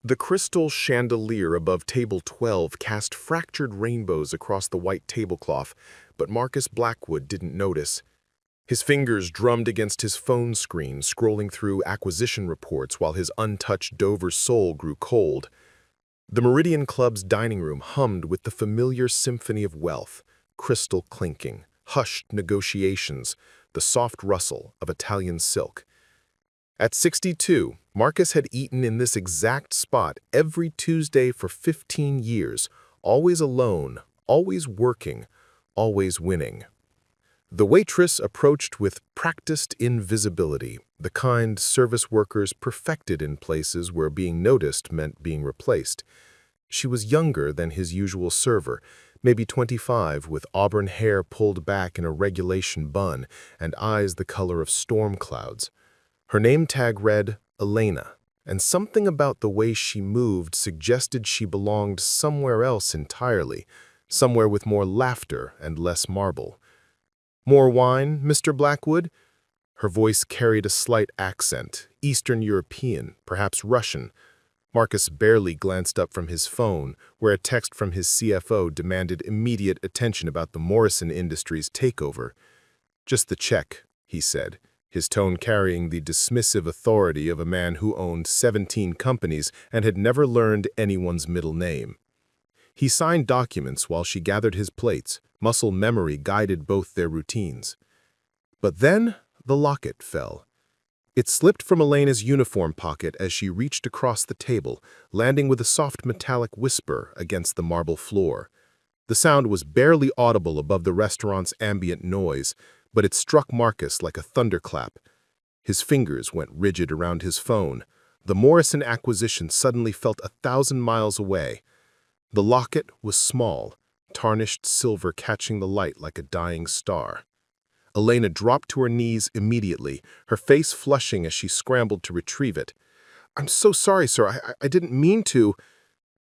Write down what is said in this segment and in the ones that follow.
The crystal chandelier above table 12 cast fractured rainbows across the white tablecloth, but Marcus Blackwood didn't notice. His fingers drummed against his phone screen, scrolling through acquisition reports while his untouched Dover soul grew cold. The Meridian Club's dining room hummed with the familiar symphony of wealth, crystal clinking, hushed negotiations, the soft rustle of Italian silk. At 62, Marcus had eaten in this exact spot every Tuesday for 15 years, always alone, always working, always winning. The waitress approached with practiced invisibility, the kind service workers perfected in places where being noticed meant being replaced. She was younger than his usual server, maybe 25, with auburn hair pulled back in a regulation bun and eyes the color of storm clouds. Her name tag read Elena, and something about the way she moved suggested she belonged somewhere else entirely, somewhere with more laughter and less marble. "More wine, Mr. Blackwood?" Her voice carried a slight accent, Eastern European, perhaps Russian. Marcus barely glanced up from his phone, where a text from his CFO demanded immediate attention about the Morrison Industries takeover. "Just the check," he said, his tone carrying the dismissive authority of a man who owned 17 companies and had never learned anyone's middle name. He signed documents while she gathered his plates. Muscle memory guided both their routines. But then the locket fell. It slipped from Elena's uniform pocket as she reached across the table, landing with a soft metallic whisper against the marble floor. The sound was barely audible above the restaurant's ambient noise, but it struck Marcus like a thunderclap. His fingers went rigid around his phone. The Morrison acquisition suddenly felt 1,000 miles away. The locket was small, tarnished silver catching the light like a dying star. Elena dropped to her knees immediately, her face flushing as she scrambled to retrieve it. "I'm so sorry, sir. I didn't mean to."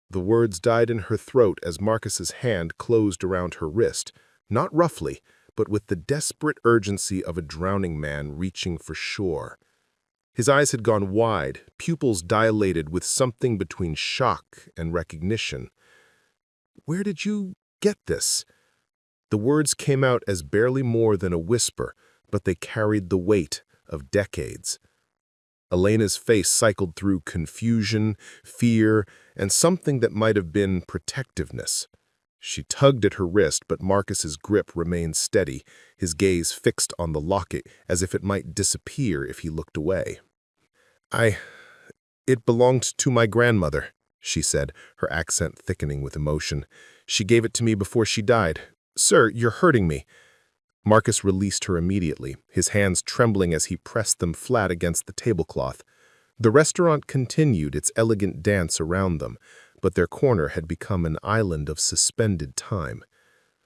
The words died in her throat as Marcus's hand closed around her wrist, not roughly, but with the desperate urgency of a drowning man reaching for shore. His eyes had gone wide, pupils dilated with something between shock and recognition. "Where did you get this?" The words came out as barely more than a whisper, but they carried the weight of decades. Elena's face cycled through confusion, fear, and something that might have been protectiveness. She tugged at her wrist, but Marcus's grip remained steady, his gaze fixed on the locket as if it might disappear if he looked away. It belonged to my grandmother," she said, her accent thickening with emotion. "She gave it to me before she died. Sir, you're hurting me." Marcus released her immediately, his hands trembling as he pressed them flat against the tablecloth. The restaurant continued its elegant dance around them, but their corner had become an island of suspended time.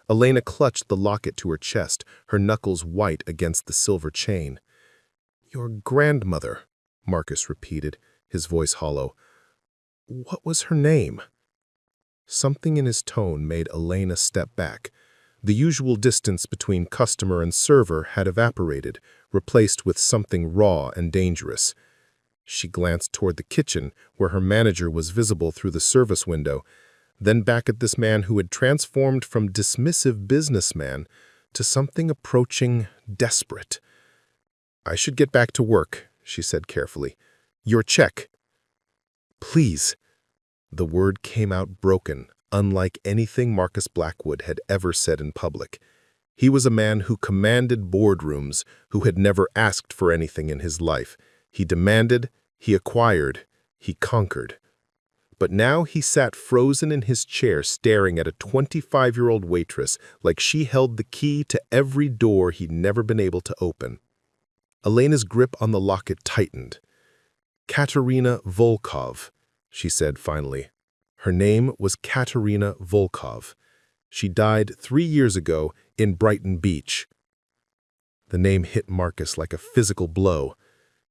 Elena clutched the locket to her chest, her knuckles white against the silver chain. "Your grandmother," Marcus repeated, his voice hollow. "What was her name?" Something in his tone made Elena step back. The usual distance between customer and server had evaporated, replaced with something raw and dangerous. She glanced toward the kitchen, where her manager was visible through the service window, then back at this man who had transformed from dismissive businessman to something approaching desperate. "I should get back to work," she said carefully. "Your check." "Please." The word came out broken, unlike anything Marcus Blackwood had ever said in public. He was a man who commanded boardrooms, who had never asked for anything in his life. He demanded, he acquired, he conquered. But now he sat frozen in his chair staring at a 25-year-old waitress like she held the key to every door he'd never been able to open. Elena's grip on the locket tightened. "Katarina Volkov," she said finally. Her name was Katarina Volkov. She died 3 years ago in Brighton Beach. The name hit Marcus like a physical blow.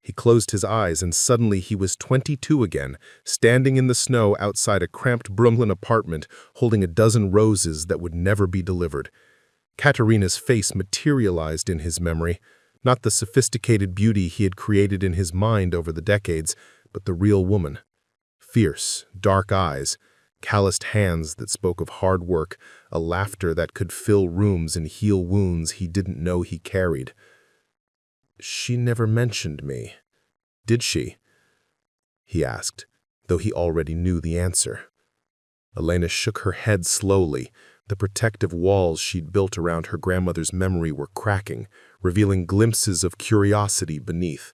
He closed his eyes and suddenly he was 22 again, standing in the snow outside a cramped Brooklyn apartment, holding a dozen roses that would never be delivered. Katarina's face materialized in his memory, not the sophisticated beauty he had created in his mind over the decades, but the real woman. Fierce, dark eyes, calloused hands that spoke of hard work, a laughter that could fill rooms and heal wounds he didn't know he carried. "She never mentioned me, did she?" he asked, though he already knew the answer. Elena shook her head slowly. The protective walls she'd built around her grandmother's memory were cracking, revealing glimpses of curiosity beneath.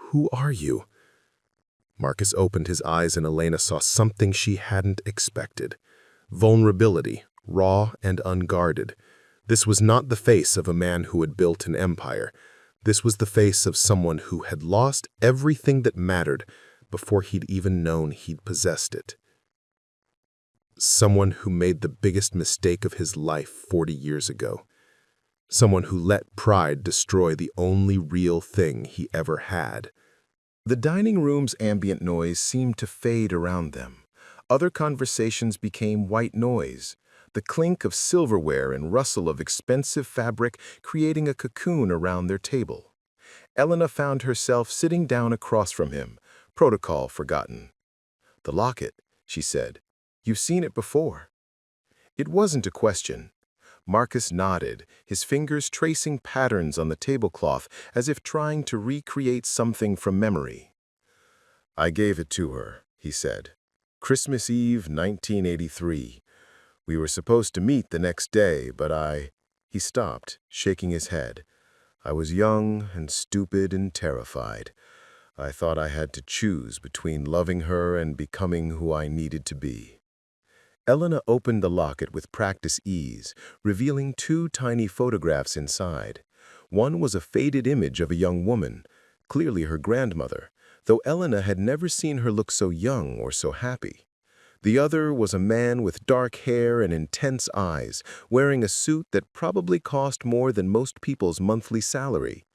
"Who are you?" Marcus opened his eyes and Elena saw something she hadn't expected. Vulnerability, raw and unguarded. This was not the face of a man who had built an empire. This was the face of someone who had lost everything that mattered before he'd even known he'd possessed it. Someone who made the biggest mistake of his life 40 years ago. Someone who let pride destroy the only real thing he ever had. The dining room's ambient noise seemed to fade around them. Other conversations became white noise, the clink of silverware and rustle of expensive fabric creating a cocoon around their table. Elena found herself sitting down across from him, protocol forgotten. "The locket," she said. "You've seen it before." It wasn't a question. Marcus nodded, his fingers tracing patterns on the tablecloth as if trying to recreate something from memory. "I gave it to her," he said. "Christmas Eve, 1983. We were supposed to meet the next day, but He stopped, shaking his head. "I was young and stupid and terrified. I thought I had to choose between loving her and becoming who I needed to be." Elena opened the locket with practiced ease, revealing two tiny photographs inside. One was a faded image of a young woman, clearly her grandmother, though Elena had never seen her look so young or so happy. The other was a man with dark hair and intense eyes, wearing a suit that probably cost more than most people's monthly salary.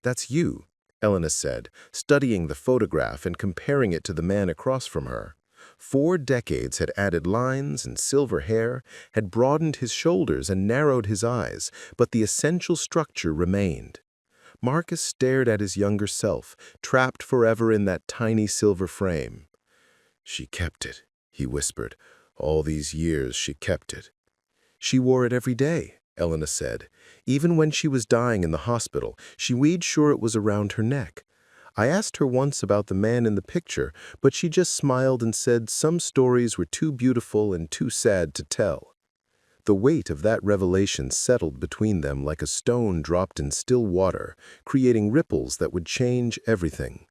"That's you," Elena said, studying the photograph and comparing it to the man across from her. 4 decades had added lines and silver hair, had broadened his shoulders and narrowed his eyes, but the essential structure remained. Marcus stared at his younger self, trapped forever in that tiny silver frame. "She kept it," he whispered. "All these years she kept it." "She wore it every day," Elena said. "Even when she was dying in the hospital, she made sure it was around her neck. I asked her once about the man in the picture, but she just smiled and said some stories were too beautiful and too sad to tell." The weight of that revelation settled between them like a stone dropped in still water, creating ripples that would change everything.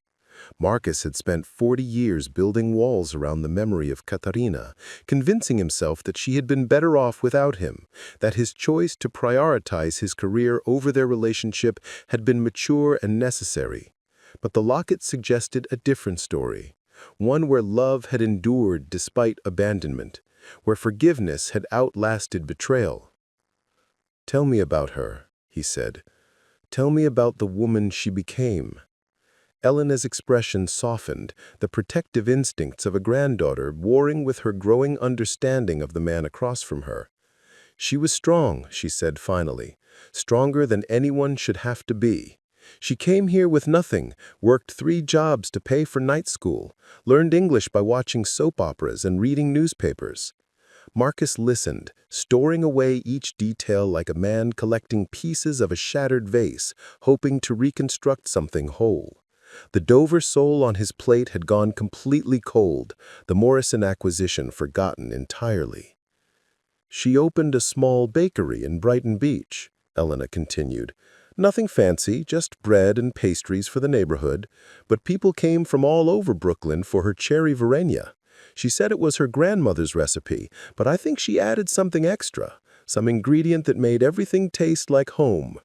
Marcus had spent 40 years building walls around the memory of Katarina, convincing himself that she had been better off without him, that his choice to prioritize his career over their relationship had been mature and necessary. But the locket suggested a different story, one where love had endured despite abandonment, where forgiveness had outlasted betrayal. "Tell me about her," he said. "Tell me about the woman she became." Elena's expression softened, the protective instincts of a granddaughter warring with her growing understanding of the man across from her. "She was strong," she said finally, "stronger than anyone should have to be. She came here with nothing, worked 3 jobs to pay for night school, learned English by watching soap operas and reading newspapers." Marcus listened, storing away each detail like a man collecting pieces of a shattered vase, hoping to reconstruct something whole. The Dover sole on his plate had gone completely cold, the Morrison acquisition forgotten entirely. "She opened a small bakery in Brighton Beach," Elena continued. "Nothing fancy, just bread and pastries for the neighborhood, but people came from all over Brooklyn for her cherry varenia. She said it was her grandmother's recipe, but I think she added something extra, some ingredient that made everything taste like home."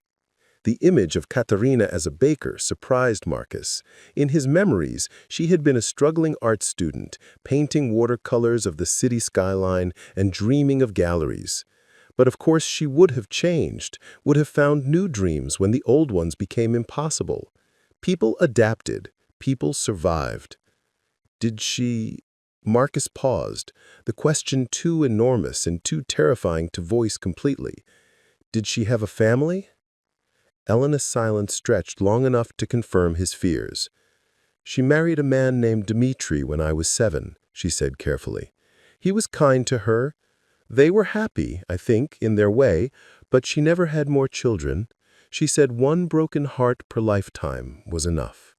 The image of Katarina as a baker surprised Marcus. In his memories, she had been a struggling art student, painting watercolors of the city skyline and dreaming of galleries. But of course she would have changed, would have found new dreams when the old ones became impossible. People adapted, people survived. Did she... Marcus paused, the question too enormous and too terrifying to voice completely. Did she have a family? Elena's silence stretched long enough to confirm his fears. She married a man named Dmitri when I was 7, she said carefully. He was kind to her. They were happy, I think, in their way, but she never had more children. She said one broken heart per lifetime was enough.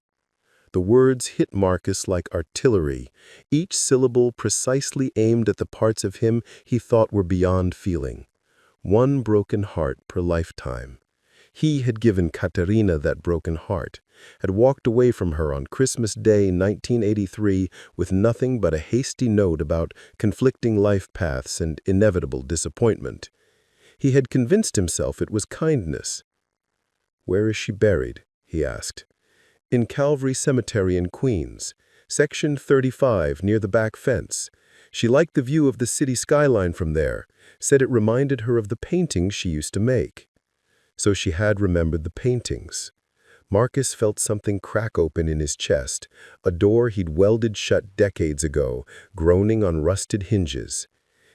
The words hit Marcus like artillery, each syllable precisely aimed at the parts of him he thought were beyond feeling. One broken heart per lifetime. He had given Katarina that broken heart, had walked away from her on Christmas Day 1983 with nothing but a hasty note about conflicting life paths and inevitable disappointment. He had convinced himself it was kindness. "Where is she buried?" he asked. "In Calvary Cemetery in Queens, Section 35, near the back fence. She liked the view of the city skyline from there, said it reminded her of the paintings she used to make." So she had remembered the paintings. Marcus felt something crack open in his chest, a door he'd welded shut decades ago, groaning on rusted hinges.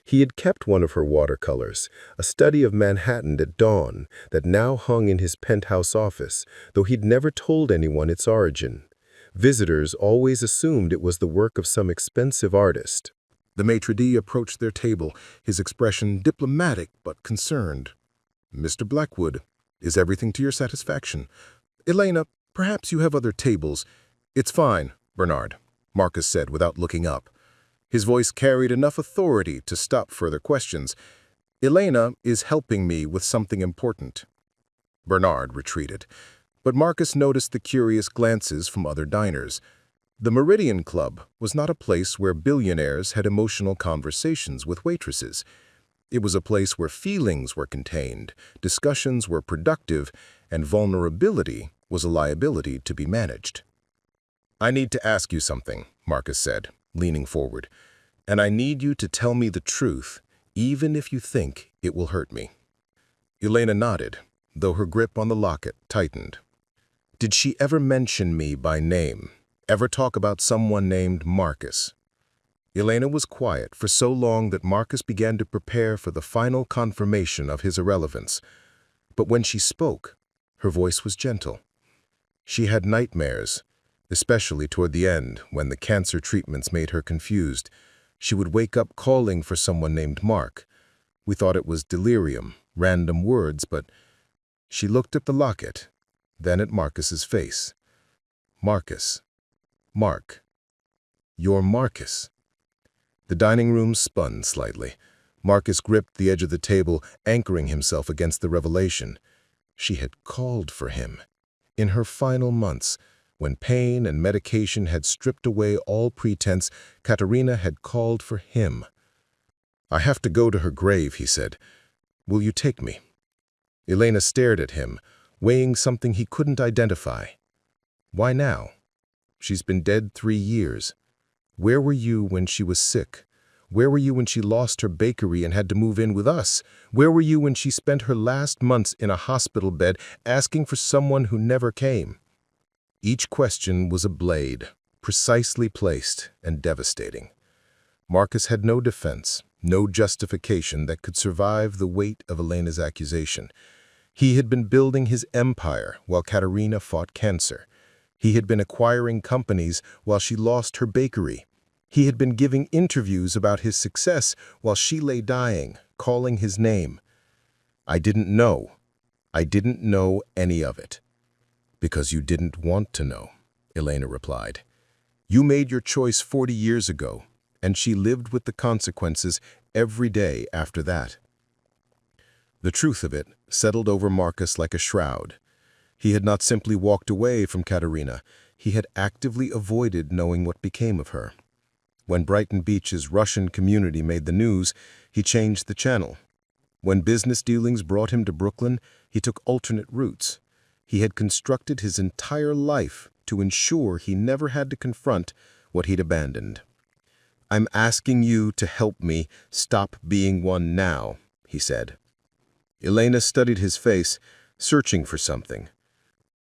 He had kept one of her watercolors, a study of Manhattan at dawn, that now hung in his penthouse office, though he'd never told anyone its origin. Visitors always assumed it was the work of some expensive artist. The maitre d' approached their table, his expression diplomatic but concerned. "Mr. Blackwood, is everything to your satisfaction? Elena, perhaps you have other tables." "It's fine, Bernard," Marcus said without looking up. His voice carried enough authority to stop further questions. "Elena is helping me with something important." Bernard retreated, but Marcus noticed the curious glances from other diners. The Meridian Club was not a place where billionaires had emotional conversations with waitresses. It was a place where feelings were contained, discussions were productive, and vulnerability was a liability to be managed. "I need to ask you something," Marcus said, leaning forward, "and I need you to tell me the truth, even if you think it will hurt me." Elena nodded, though her grip on the locket tightened. "Did she ever mention me by name? Ever talk about someone named Marcus?" Elena was quiet for so long that Marcus began to prepare for the final confirmation of his irrelevance. But when she spoke, her voice was gentle. She had nightmares, especially toward the end, when the cancer treatments made her confused. She would wake up calling for someone named Mark. We thought it was delirium, random words, but she looked at the locket, then at Marcus's face. "Marcus. Mark. You're Marcus." The dining room spun slightly. Marcus gripped the edge of the table, anchoring himself against the revelation. She had called for him. In her final months, when pain and medication had stripped away all pretense, Katarina had called for him. "I have to go to her grave," he said. "Will you take me?" Elena stared at him, weighing something he couldn't identify. "Why now? She's been dead 3 years. Where were you when she was sick? Where were you when she lost her bakery and had to move in with us? Where were you when she spent her last months in a hospital bed asking for someone who never came?" Each question was a blade, precisely placed and devastating. Marcus had no defense, no justification that could survive the weight of Elena's accusation. He had been building his empire while Katarina fought cancer. He had been acquiring companies while she lost her bakery. He had been giving interviews about his success while she lay dying, calling his name. "I didn't know. I didn't know any of it." "Because you didn't want to know," Elena replied. "You made your choice 40 years ago, and she lived with the consequences every day after that." The truth of it settled over Marcus like a shroud. He had not simply walked away from Katarina, he had actively avoided knowing what became of her. When Brighton Beach's Russian community made the news, he changed the channel. When business dealings brought him to Brooklyn, he took alternate routes. He had constructed his entire life to ensure he never had to confront what he'd abandoned. "I'm asking you to help me stop being one now," he said. Elena studied his face, searching for something.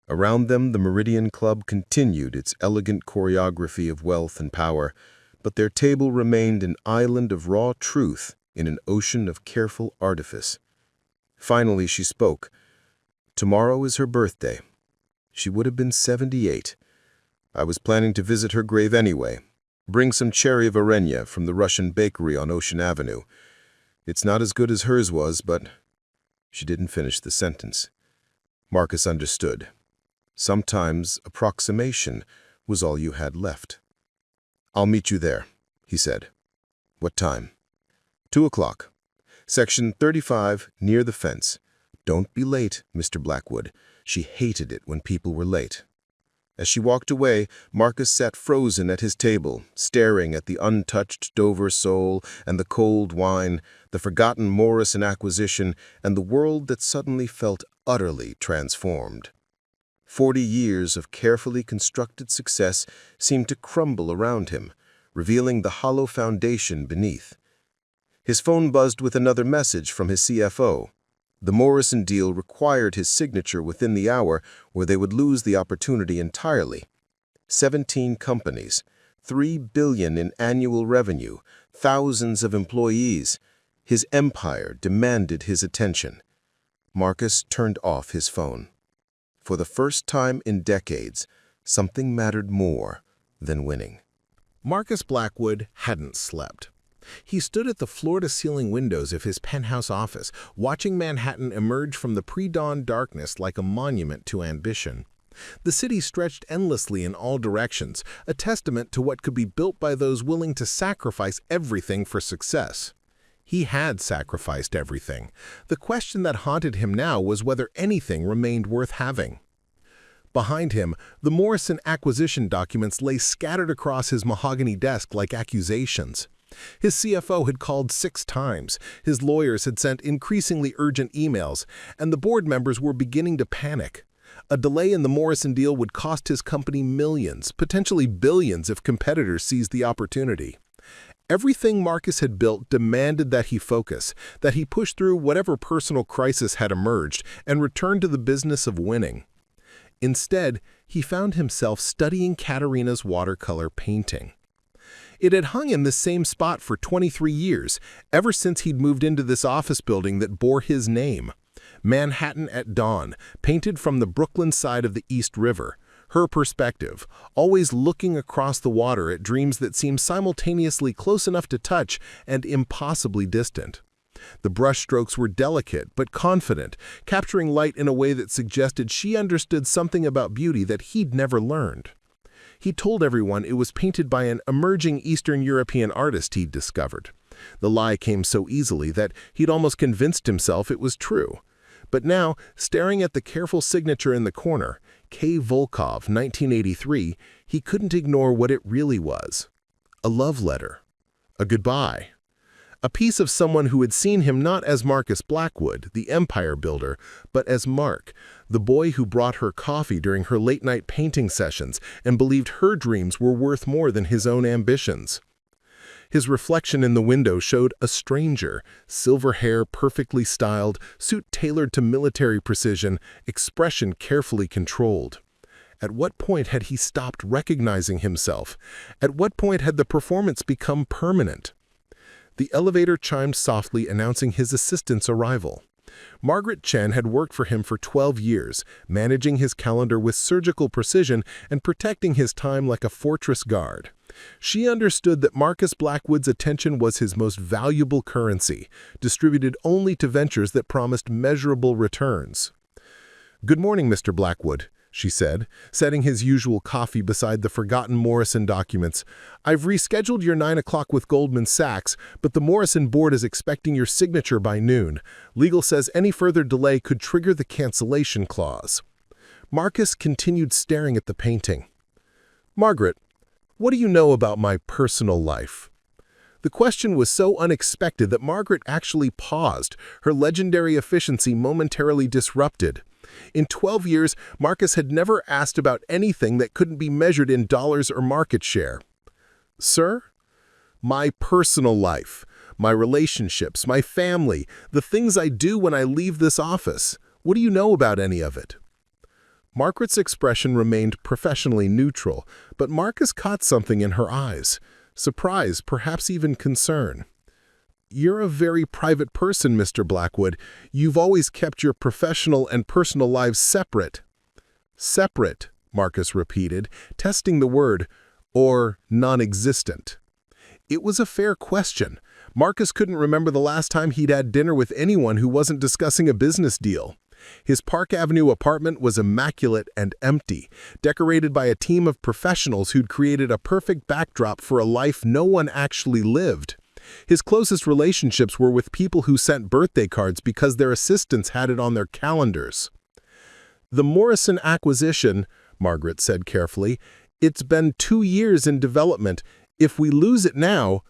Around them, the Meridian Club continued its elegant choreography of wealth and power, but their table remained an island of raw truth in an ocean of careful artifice. Finally, she spoke. Tomorrow is her birthday. She would have been 78. I was planning to visit her grave anyway. Bring some cherry varenya from the Russian bakery on Ocean Avenue. It's not as good as hers was, but—" She didn't finish the sentence. Marcus understood. Sometimes approximation was all you had left. "I'll meet you there," he said. "What time?" 2:00. Section 35, near the fence. Don't be late, Mr. Blackwood. She hated it when people were late. As she walked away, Marcus sat frozen at his table, staring at the untouched Dover sole and the cold wine, the forgotten Morrison acquisition, and the world that suddenly felt utterly transformed. 40 years of carefully constructed success seemed to crumble around him, revealing the hollow foundation beneath. His phone buzzed with another message from his CFO. The Morrison deal required his signature within the hour, or they would lose the opportunity entirely. 17 companies, $3 billion in annual revenue, thousands of employees. His empire demanded his attention. Marcus turned off his phone. For the first time in decades, something mattered more than winning. Marcus Blackwood hadn't slept. He stood at the floor-to-ceiling windows of his penthouse office, watching Manhattan emerge from the pre-dawn darkness like a monument to ambition. The city stretched endlessly in all directions, a testament to what could be built by those willing to sacrifice everything for success. He had sacrificed everything. The question that haunted him now was whether anything remained worth having. Behind him, the Morrison acquisition documents lay scattered across his mahogany desk like accusations. His CFO had called 6 times, his lawyers had sent increasingly urgent emails, and the board members were beginning to panic. A delay in the Morrison deal would cost his company millions, potentially billions if competitors seized the opportunity. Everything Marcus had built demanded that he focus, that he push through whatever personal crisis had emerged and return to the business of winning. Instead, he found himself studying Katarina's watercolor painting. It had hung in the same spot for 23 years, ever since he'd moved into this office building that bore his name. Manhattan at Dawn, painted from the Brooklyn side of the East River. Her perspective, always looking across the water at dreams that seemed simultaneously close enough to touch and impossibly distant. The brushstrokes were delicate but confident, capturing light in a way that suggested she understood something about beauty that he'd never learned. He told everyone it was painted by an emerging Eastern European artist he'd discovered. The lie came so easily that he'd almost convinced himself it was true. But now, staring at the careful signature in the corner, K. Volkov, 1983, he couldn't ignore what it really was. A love letter. A goodbye. A piece of someone who had seen him not as Marcus Blackwood, the empire builder, but as Mark, the boy who brought her coffee during her late-night painting sessions and believed her dreams were worth more than his own ambitions. His reflection in the window showed a stranger, silver hair perfectly styled, suit tailored to military precision, expression carefully controlled. At what point had he stopped recognizing himself? At what point had the performance become permanent? The elevator chimed softly, announcing his assistant's arrival. Margaret Chen had worked for him for 12 years, managing his calendar with surgical precision and protecting his time like a fortress guard. She understood that Marcus Blackwood's attention was his most valuable currency, distributed only to ventures that promised measurable returns. "Good morning, Mr. Blackwood," she said, setting his usual coffee beside the forgotten Morrison documents. "I've rescheduled your 9 o'clock with Goldman Sachs, but the Morrison board is expecting your signature by noon. Legal says any further delay could trigger the cancellation clause." Marcus continued staring at the painting. "Margaret, what do you know about my personal life?" The question was so unexpected that Margaret actually paused, her legendary efficiency momentarily disrupted. In 12 years, Marcus had never asked about anything that couldn't be measured in dollars or market share. "Sir? My personal life, my relationships, my family, the things I do when I leave this office. What do you know about any of it?" Margaret's expression remained professionally neutral, but Marcus caught something in her eyes. Surprise, perhaps even concern. "You're a very private person, Mr. Blackwood. You've always kept your professional and personal lives separate." "Separate," Marcus repeated, testing the word, or non-existent. It was a fair question. Marcus couldn't remember the last time he'd had dinner with anyone who wasn't discussing a business deal. His Park Avenue apartment was immaculate and empty, decorated by a team of professionals who'd created a perfect backdrop for a life no one actually lived. His closest relationships were with people who sent birthday cards because their assistants had it on their calendars. "The Morrison acquisition," Margaret said carefully, "it's been 2 years in development. If we lose it now,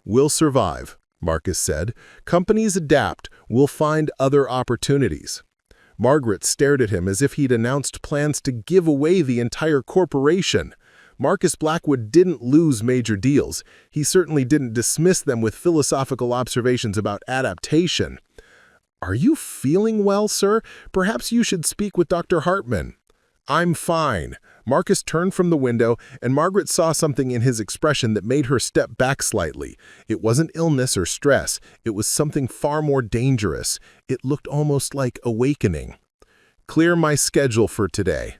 we'll survive," Marcus said. "Companies adapt. We'll find other opportunities." Margaret stared at him as if he'd announced plans to give away the entire corporation. Marcus Blackwood didn't lose major deals. He certainly didn't dismiss them with philosophical observations about adaptation. "Are you feeling well, sir? Perhaps you should speak with Dr. Hartman." "I'm fine." Marcus turned from the window, and Margaret saw something in his expression that made her step back slightly. It wasn't illness or stress. It was something far more dangerous. It looked almost like awakening. "Clear my schedule for today."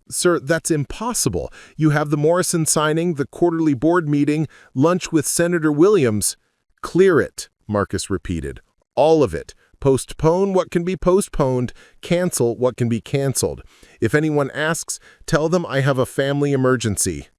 "Sir, that's impossible. You have the Morrison signing, the quarterly board meeting, lunch with Senator Williams." "Clear it," Marcus repeated. "All of it. Postpone what can be postponed, cancel what can be canceled. If anyone asks, tell them I have a family emergency."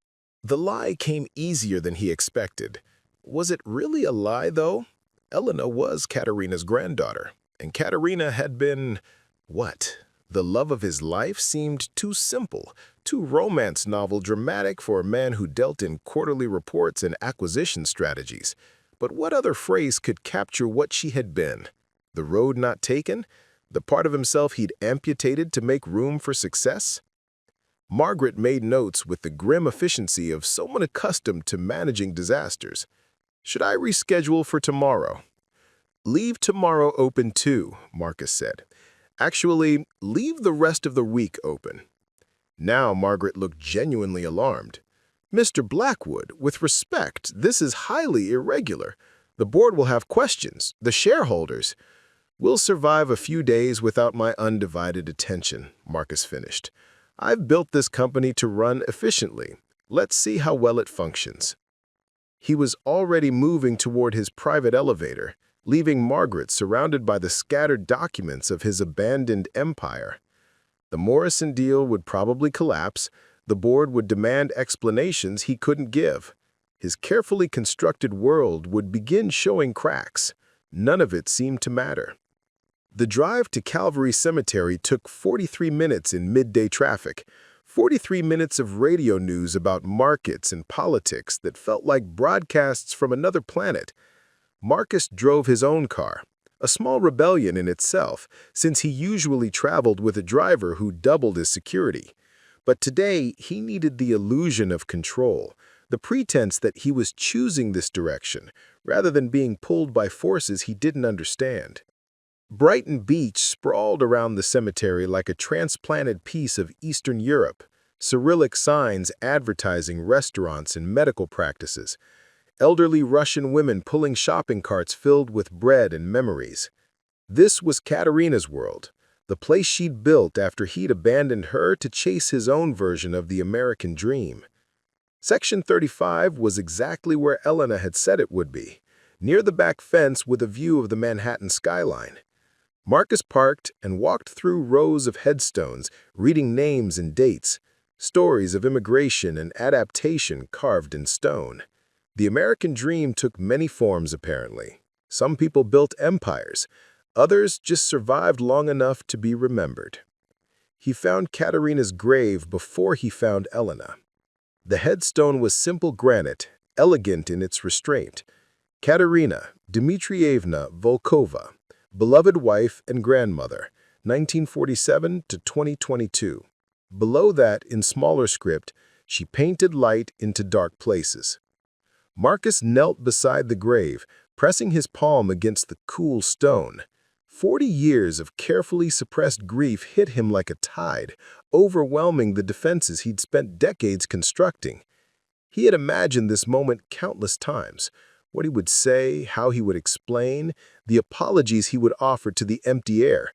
The lie came easier than he expected. Was it really a lie, though? Elena was Katarina's granddaughter, and Katarina had been, what? The love of his life seemed too simple, too romance novel dramatic for a man who dealt in quarterly reports and acquisition strategies. But what other phrase could capture what she had been? The road not taken? The part of himself he'd amputated to make room for success? Margaret made notes with the grim efficiency of someone accustomed to managing disasters. "Should I reschedule for tomorrow?" "Leave tomorrow open too," Marcus said. "Actually, leave the rest of the week open." Now Margaret looked genuinely alarmed. "Mr. Blackwood, with respect, this is highly irregular. The board will have questions. The shareholders—" "We'll survive a few days without my undivided attention," Marcus finished. "I've built this company to run efficiently. Let's see how well it functions." He was already moving toward his private elevator, leaving Margaret surrounded by the scattered documents of his abandoned empire. The Morrison deal would probably collapse. The board would demand explanations he couldn't give. His carefully constructed world would begin showing cracks. None of it seemed to matter. The drive to Calvary Cemetery took 43 minutes in midday traffic, 43 minutes of radio news about markets and politics that felt like broadcasts from another planet. Marcus drove his own car, a small rebellion in itself, since he usually traveled with a driver who doubled as security. But today, he needed the illusion of control, the pretense that he was choosing this direction, rather than being pulled by forces he didn't understand. Brighton Beach sprawled around the cemetery like a transplanted piece of Eastern Europe, Cyrillic signs advertising restaurants and medical practices, elderly Russian women pulling shopping carts filled with bread and memories. This was Katarina's world, the place she'd built after he'd abandoned her to chase his own version of the American dream. Section 35 was exactly where Elena had said it would be, near the back fence with a view of the Manhattan skyline. Marcus parked and walked through rows of headstones, reading names and dates, stories of immigration and adaptation carved in stone. The American dream took many forms, apparently. Some people built empires. Others just survived long enough to be remembered. He found Katarina's grave before he found Elena. The headstone was simple granite, elegant in its restraint. Katarina Dmitrievna Volkova, beloved wife and grandmother, 1947 to 2022. Below that, in smaller script, she painted light into dark places. Marcus knelt beside the grave, pressing his palm against the cool stone. 40 years of carefully suppressed grief hit him like a tide, overwhelming the defenses he'd spent decades constructing. He had imagined this moment countless times, what he would say, how he would explain, the apologies he would offer to the empty air.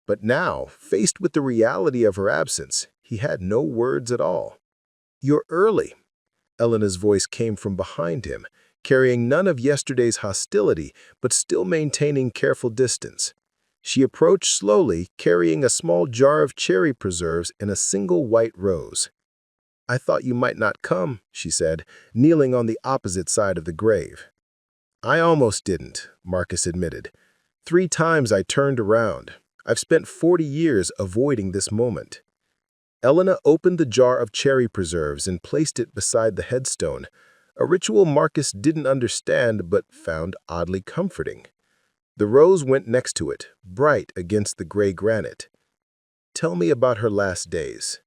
But now, faced with the reality of her absence, He had no words at all. "You're early." Elena's voice came from behind him, carrying none of yesterday's hostility, but still maintaining careful distance. She approached slowly, carrying a small jar of cherry preserves in a single white rose. "I thought you might not come," she said, kneeling on the opposite side of the grave. "I almost didn't," Marcus admitted. 3 times I turned around. I've spent 40 years avoiding this moment. Elena opened the jar of cherry preserves and placed it beside the headstone, a ritual Marcus didn't understand but found oddly comforting. The rose went next to it, bright against the gray granite. "Tell me about her last days."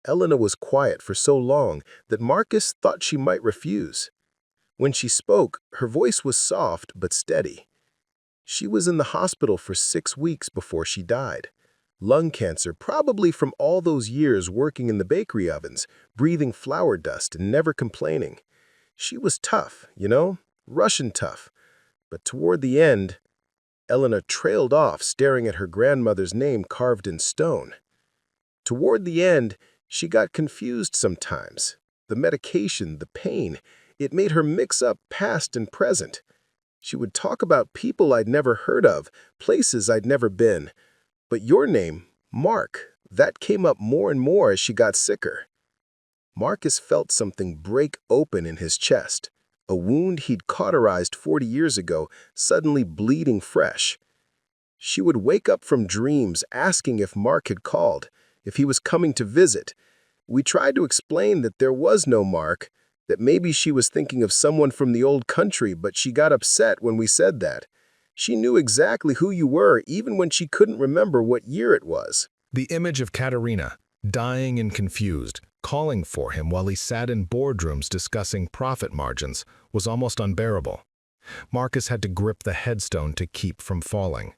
Elena was quiet for so long that Marcus thought she might refuse. When she spoke, her voice was soft but steady. She was in the hospital for 6 weeks before she died. Lung cancer, probably from all those years working in the bakery ovens, breathing flour dust and never complaining. She was tough, Russian tough. But toward the end, Elena trailed off, staring at her grandmother's name carved in stone. Toward the end, she got confused sometimes. The medication, the pain, it made her mix up past and present. She would talk about people I'd never heard of, places I'd never been. But your name, Mark, that came up more and more as she got sicker. Marcus felt something break open in his chest, a wound he'd cauterized 40 years ago, suddenly bleeding fresh. She would wake up from dreams asking if Mark had called, if he was coming to visit. We tried to explain that there was no Mark, that maybe she was thinking of someone from the old country, but she got upset when we said that. She knew exactly who you were, even when she couldn't remember what year it was. The image of Katarina, dying and confused, calling for him while he sat in boardrooms discussing profit margins, was almost unbearable. Marcus had to grip the headstone to keep from falling.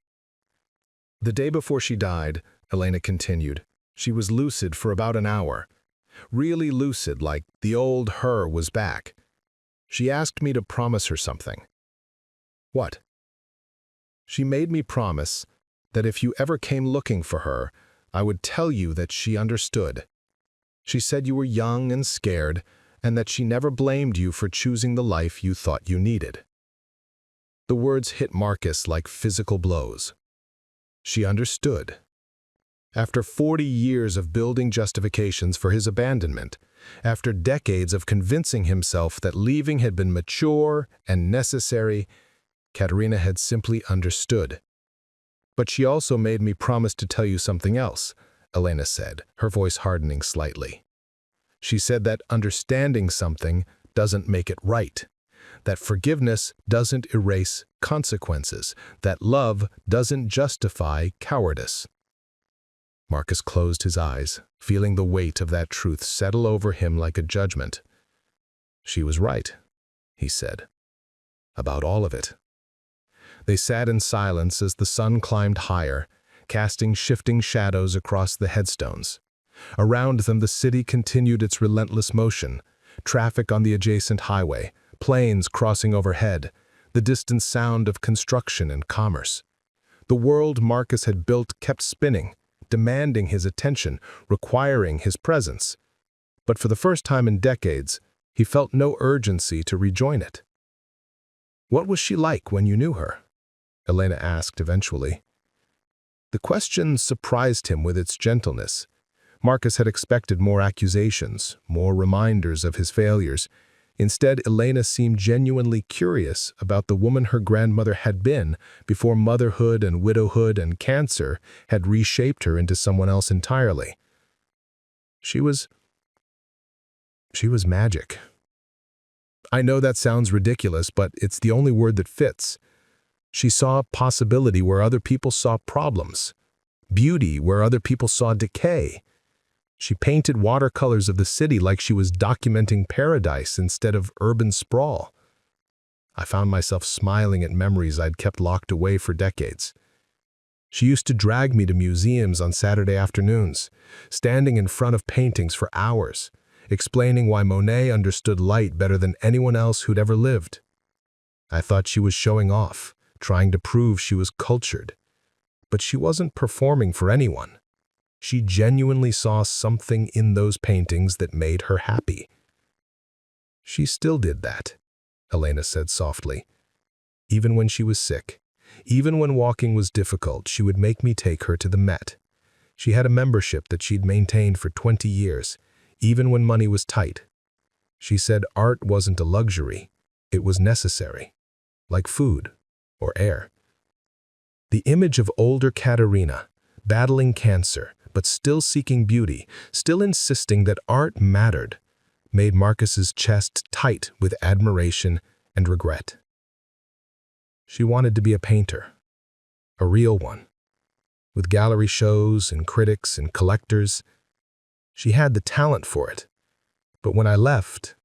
The day before she died, Elena continued, she was lucid for about an hour. Really lucid, like the old her was back. She asked me to promise her something. What? She made me promise that if you ever came looking for her, I would tell you that she understood. She said you were young and scared, and that she never blamed you for choosing the life you thought you needed. The words hit Marcus like physical blows. She understood. After 40 years of building justifications for his abandonment, after decades of convincing himself that leaving had been mature and necessary, Katarina had simply understood. "But she also made me promise to tell you something else," Elena said, her voice hardening slightly. She said that understanding something doesn't make it right, that forgiveness doesn't erase consequences, that love doesn't justify cowardice. Marcus closed his eyes, feeling the weight of that truth settle over him like a judgment. "She was right," he said, "about all of it." They sat in silence as the sun climbed higher, casting shifting shadows across the headstones. Around them the city continued its relentless motion, traffic on the adjacent highway, planes crossing overhead, the distant sound of construction and commerce. The world Marcus had built kept spinning, demanding his attention, requiring his presence. But for the first time in decades, he felt no urgency to rejoin it. "What was she like when you knew her?" Elena asked eventually. The question surprised him with its gentleness. Marcus had expected more accusations, more reminders of his failures. Instead, Elena seemed genuinely curious about the woman her grandmother had been before motherhood and widowhood and cancer had reshaped her into someone else entirely. She was magic. I know that sounds ridiculous, but it's the only word that fits. She saw possibility where other people saw problems, beauty where other people saw decay. She painted watercolors of the city like she was documenting paradise instead of urban sprawl. I found myself smiling at memories I'd kept locked away for decades. She used to drag me to museums on Saturday afternoons, standing in front of paintings for hours, explaining why Monet understood light better than anyone else who'd ever lived. I thought she was showing off, trying to prove she was cultured. But she wasn't performing for anyone. She genuinely saw something in those paintings that made her happy. She still did that, Elena said softly. Even when she was sick, even when walking was difficult, she would make me take her to the Met. She had a membership that she'd maintained for 20 years, even when money was tight. She said art wasn't a luxury, it was necessary, like food or air. The image of older Katarina, battling cancer, but still seeking beauty, still insisting that art mattered, made Marcus's chest tight with admiration and regret. She wanted to be a painter, a real one, with gallery shows and critics and collectors. She had the talent for it, but when I left,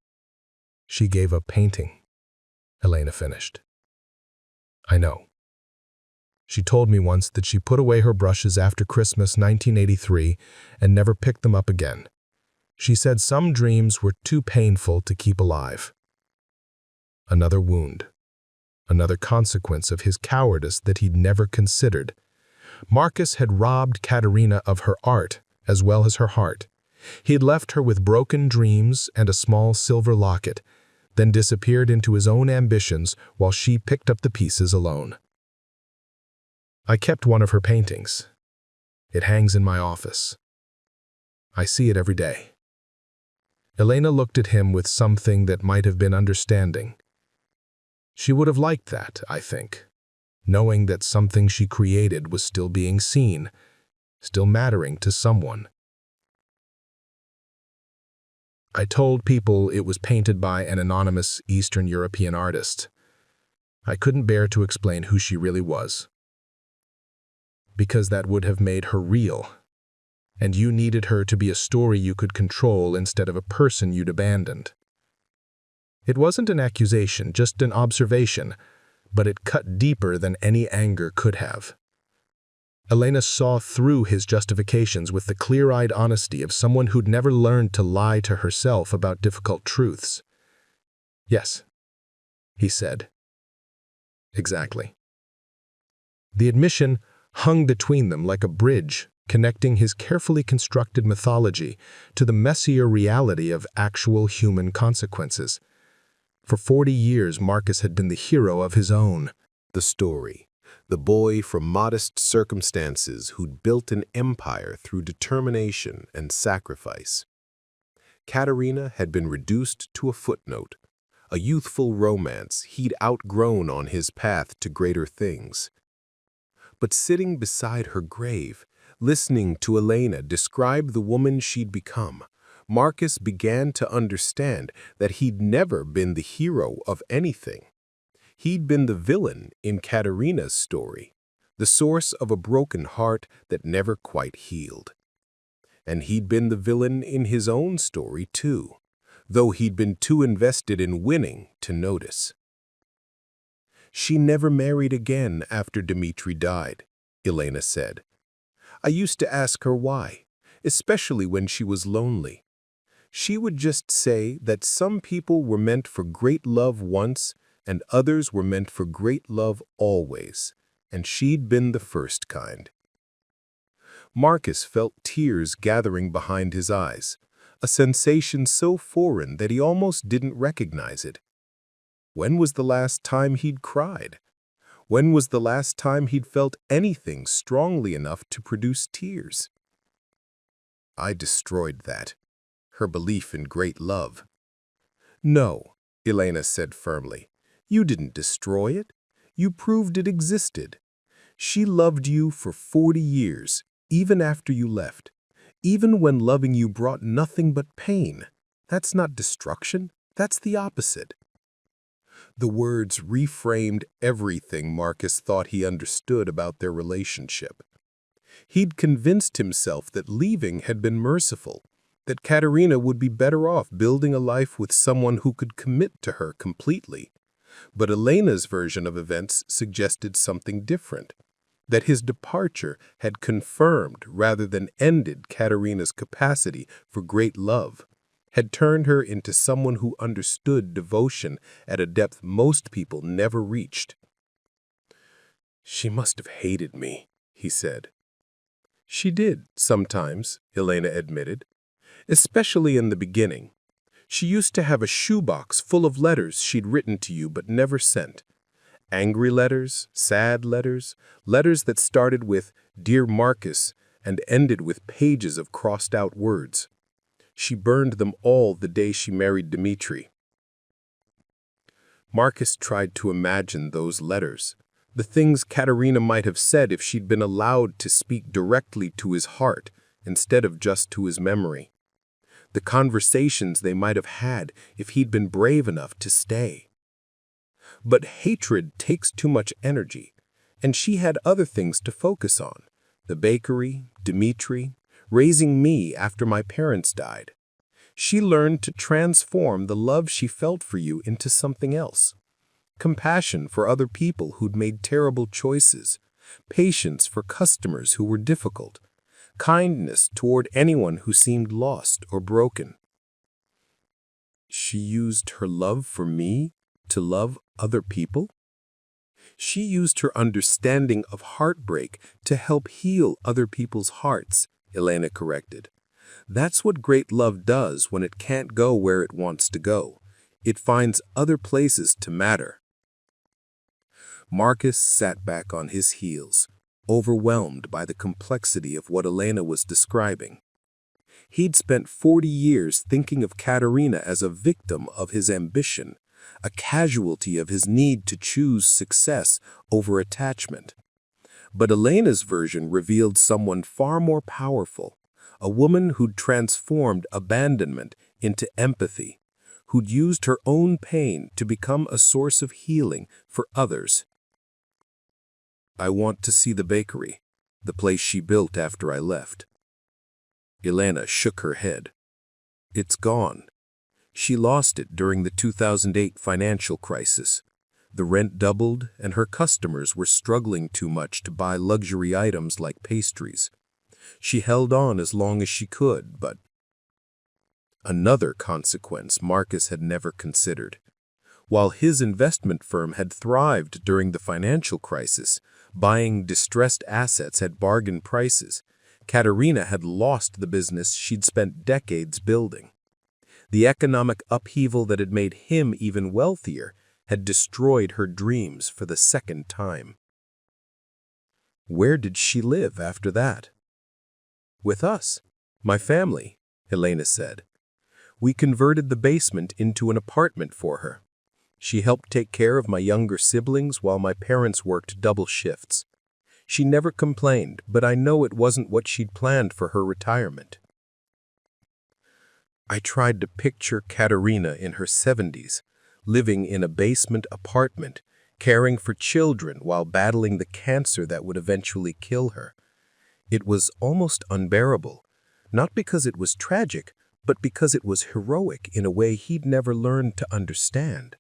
she gave up painting, Elena finished. I know. She told me once that she put away her brushes after Christmas 1983 and never picked them up again. She said some dreams were too painful to keep alive. Another wound. Another consequence of his cowardice that he'd never considered. Marcus had robbed Katarina of her art as well as her heart. He'd left her with broken dreams and a small silver locket, then disappeared into his own ambitions while she picked up the pieces alone. I kept one of her paintings. It hangs in my office. I see it every day. Elena looked at him with something that might have been understanding. She would have liked that, I think, knowing that something she created was still being seen, still mattering to someone. I told people it was painted by an anonymous Eastern European artist. I couldn't bear to explain who she really was, because that would have made her real, and you needed her to be a story you could control instead of a person you'd abandoned. It wasn't an accusation, just an observation, but it cut deeper than any anger could have. Elena saw through his justifications with the clear-eyed honesty of someone who'd never learned to lie to herself about difficult truths. Yes, he said. Exactly. The admission hung between them like a bridge, connecting his carefully constructed mythology to the messier reality of actual human consequences. For 40 years, Marcus had been the hero of his own. The story. The boy from modest circumstances who'd built an empire through determination and sacrifice. Katarina had been reduced to a footnote, a youthful romance he'd outgrown on his path to greater things. But sitting beside her grave, listening to Elena describe the woman she'd become, Marcus began to understand that he'd never been the hero of anything. He'd been the villain in Katarina's story, the source of a broken heart that never quite healed. And he'd been the villain in his own story, too, though he'd been too invested in winning to notice. She never married again after Dmitri died, Elena said. I used to ask her why, especially when she was lonely. She would just say that some people were meant for great love once and others were meant for great love always, and she'd been the first kind. Marcus felt tears gathering behind his eyes, a sensation so foreign that he almost didn't recognize it. When was the last time he'd cried? When was the last time he'd felt anything strongly enough to produce tears? I destroyed that, her belief in great love. No, Elena said firmly. You didn't destroy it. You proved it existed. She loved you for 40 years, even after you left. Even when loving you brought nothing but pain. That's not destruction. That's the opposite. The words reframed everything Marcus thought he understood about their relationship. He'd convinced himself that leaving had been merciful, that Katarina would be better off building a life with someone who could commit to her completely. But Elena's version of events suggested something different, that his departure had confirmed rather than ended Katarina's capacity for great love, had turned her into someone who understood devotion at a depth most people never reached. She must have hated me, he said. She did, sometimes, Elena admitted. Especially in the beginning. She used to have a shoebox full of letters she'd written to you but never sent. Angry letters, sad letters, letters that started with "Dear Marcus" and ended with pages of crossed-out words. She burned them all the day she married Dmitri. Marcus tried to imagine those letters, the things Katarina might have said if she'd been allowed to speak directly to his heart instead of just to his memory. The conversations they might have had if he'd been brave enough to stay. But hatred takes too much energy, and she had other things to focus on. The bakery, Dmitri, raising me after my parents died. She learned to transform the love she felt for you into something else. Compassion for other people who'd made terrible choices. Patience for customers who were difficult. Kindness toward anyone who seemed lost or broken. She used her love for me to love other people? She used her understanding of heartbreak to help heal other people's hearts, Elena corrected. That's what great love does when it can't go where it wants to go. It finds other places to matter. Marcus sat back on his heels, overwhelmed by the complexity of what Elena was describing. He'd spent 40 years thinking of Katarina as a victim of his ambition, a casualty of his need to choose success over attachment. But Elena's version revealed someone far more powerful, a woman who'd transformed abandonment into empathy, who'd used her own pain to become a source of healing for others. I want to see the bakery, the place she built after I left. Elena shook her head. It's gone. She lost it during the 2008 financial crisis. The rent doubled, and her customers were struggling too much to buy luxury items like pastries. She held on as long as she could, but another consequence Marcus had never considered. While his investment firm had thrived during the financial crisis, buying distressed assets at bargain prices, Katarina had lost the business she'd spent decades building. The economic upheaval that had made him even wealthier had destroyed her dreams for the second time. Where did she live after that? With us, my family, Elena said. We converted the basement into an apartment for her. She helped take care of my younger siblings while my parents worked double shifts. She never complained, but I know it wasn't what she'd planned for her retirement. I tried to picture Katarina in her 70s, living in a basement apartment, caring for children while battling the cancer that would eventually kill her. It was almost unbearable, not because it was tragic, but because it was heroic in a way he'd never learned to understand.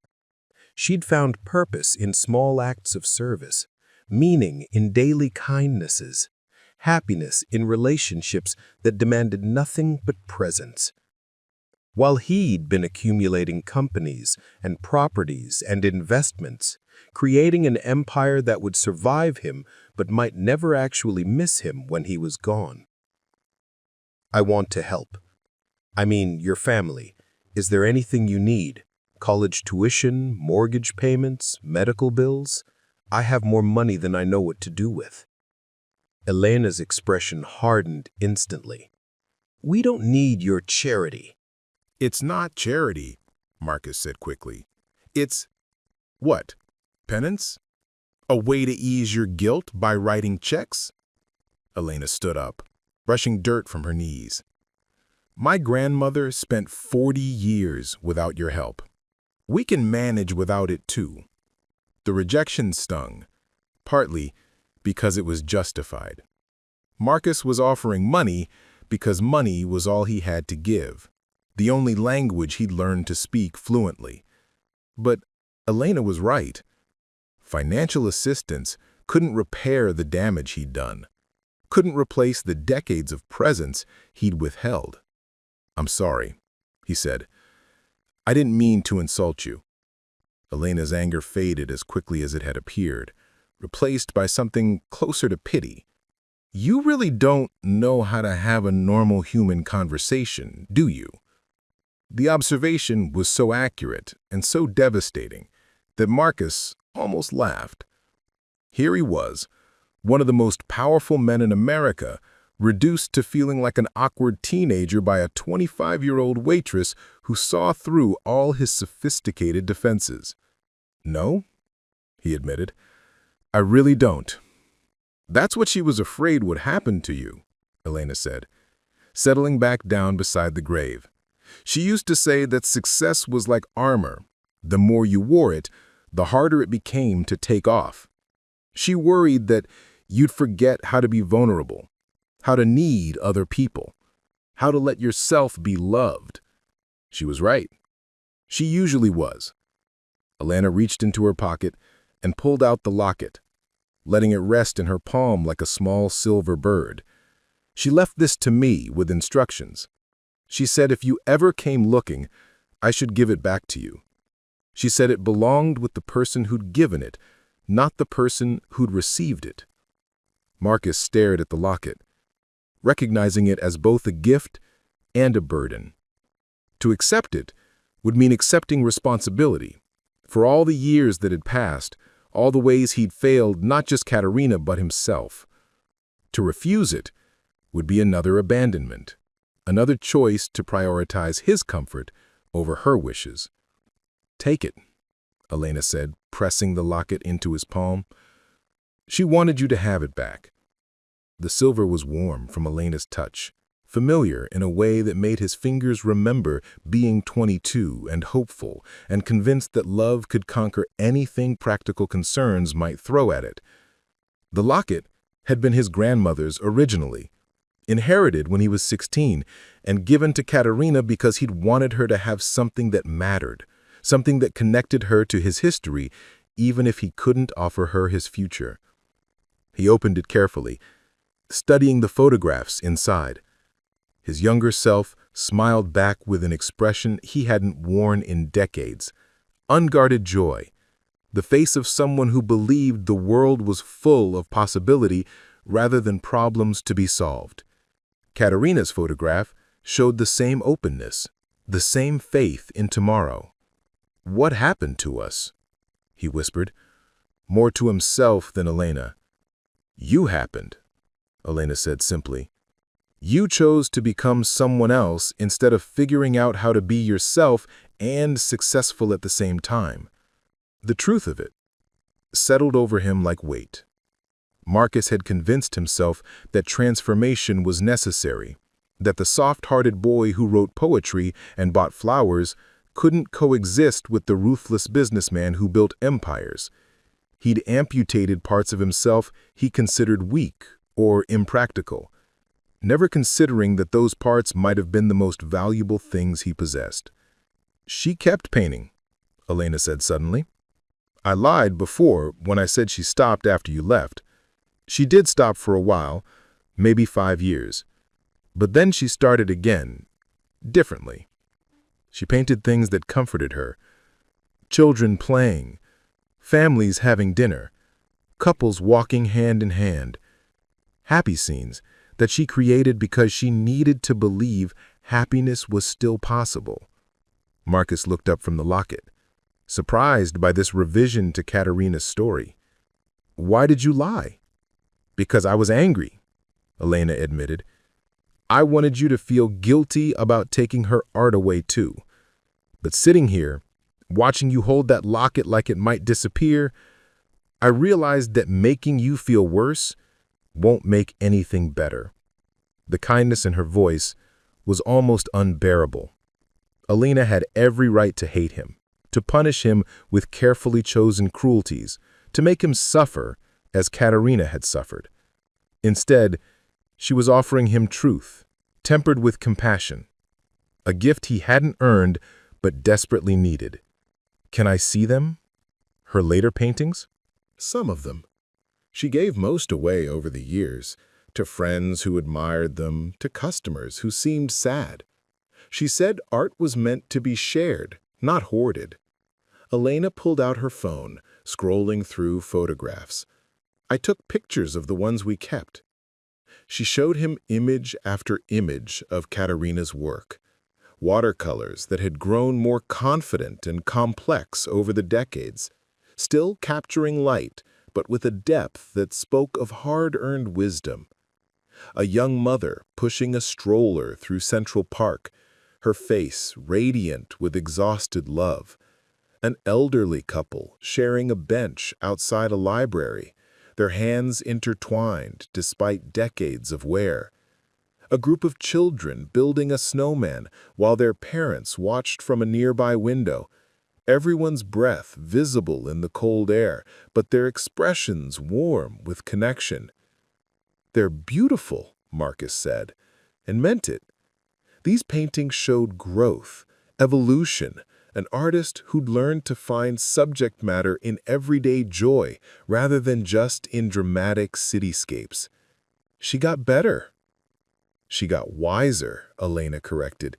She'd found purpose in small acts of service, meaning in daily kindnesses, happiness in relationships that demanded nothing but presence. While he'd been accumulating companies and properties and investments, creating an empire that would survive him but might never actually miss him when he was gone. I want to help. I mean, your family. Is there anything you need? College tuition, mortgage payments, medical bills? I have more money than I know what to do with. Elena's expression hardened instantly. We don't need your charity. It's not charity, Marcus said quickly. It's, what, penance? A way to ease your guilt by writing checks? Elena stood up, brushing dirt from her knees. My grandmother spent 40 years without your help. We can manage without it too. The rejection stung, partly because it was justified. Marcus was offering money because money was all he had to give, the only language he'd learned to speak fluently. But Elena was right. Financial assistance couldn't repair the damage he'd done, couldn't replace the decades of presence he'd withheld. I'm sorry, he said. I didn't mean to insult you. Elena's anger faded as quickly as it had appeared, replaced by something closer to pity. You really don't know how to have a normal human conversation, do you? The observation was so accurate and so devastating that Marcus almost laughed. Here he was, one of the most powerful men in America, reduced to feeling like an awkward teenager by a 25-year-old waitress who saw through all his sophisticated defenses. "No," he admitted, "I really don't." "That's what she was afraid would happen to you," Elena said, settling back down beside the grave. "She used to say that success was like armor. The more you wore it, the harder it became to take off. She worried that you'd forget how to be vulnerable, how to need other people, how to let yourself be loved." She was right. She usually was. Elena reached into her pocket and pulled out the locket, letting it rest in her palm like a small silver bird. "She left this to me with instructions. She said if you ever came looking, I should give it back to you. She said it belonged with the person who'd given it, not the person who'd received it." Marcus stared at the locket, recognizing it as both a gift and a burden. To accept it would mean accepting responsibility for all the years that had passed, all the ways he'd failed not just Katarina but himself. To refuse it would be another abandonment, another choice to prioritize his comfort over her wishes. "Take it," Elena said, pressing the locket into his palm. She wanted you to have it back. The silver was warm from Elena's touch, familiar in a way that made his fingers remember being 22 and hopeful and convinced that love could conquer anything practical concerns might throw at it. The locket had been his grandmother's originally, inherited when he was 16 and given to Katarina because he'd wanted her to have something that mattered, something that connected her to his history, even if he couldn't offer her his future. He opened it carefully, studying the photographs inside. His younger self smiled back with an expression he hadn't worn in decades, unguarded joy, the face of someone who believed the world was full of possibility rather than problems to be solved. Katarina's photograph showed the same openness, the same faith in tomorrow. "What happened to us?" he whispered, more to himself than Elena. "You happened," Elena said simply. "You chose to become someone else instead of figuring out how to be yourself and successful at the same time." The truth of it settled over him like weight. Marcus had convinced himself that transformation was necessary, that the soft-hearted boy who wrote poetry and bought flowers couldn't coexist with the ruthless businessman who built empires. He'd amputated parts of himself he considered weak or impractical, never considering that those parts might have been the most valuable things he possessed. "She kept painting," Elena said suddenly. "I lied before when I said she stopped after you left. She did stop for a while, maybe 5 years. But then she started again, differently. She painted things that comforted her. Children playing, families having dinner, couples walking hand in hand. Happy scenes that she created because she needed to believe happiness was still possible." Marcus looked up from the locket, surprised by this revision to Katarina's story. "Why did you lie?" "Because I was angry," Elena admitted. "I wanted you to feel guilty about taking her art away too. But sitting here, watching you hold that locket like it might disappear, I realized that making you feel worse won't make anything better." The kindness in her voice was almost unbearable. Elena had every right to hate him, to punish him with carefully chosen cruelties, to make him suffer as Katarina had suffered. Instead, she was offering him truth, tempered with compassion, a gift he hadn't earned but desperately needed. "Can I see them? Her later paintings?" Some of them. She gave most away over the years, to friends who admired them, to customers who seemed sad. She said art was meant to be shared, not hoarded. Elena pulled out her phone, scrolling through photographs. "I took pictures of the ones we kept." She showed him image after image of Katarina's work, watercolors that had grown more confident and complex over the decades, still capturing light, but with a depth that spoke of hard-earned wisdom. A young mother pushing a stroller through Central Park, her face radiant with exhausted love. An elderly couple sharing a bench outside a library, their hands intertwined despite decades of wear. A group of children building a snowman while their parents watched from a nearby window, everyone's breath visible in the cold air, but their expressions warm with connection. "They're beautiful," Marcus said, and meant it. These paintings showed growth, evolution, an artist who'd learned to find subject matter in everyday joy rather than just in dramatic cityscapes. She got better. She got wiser, Elena corrected.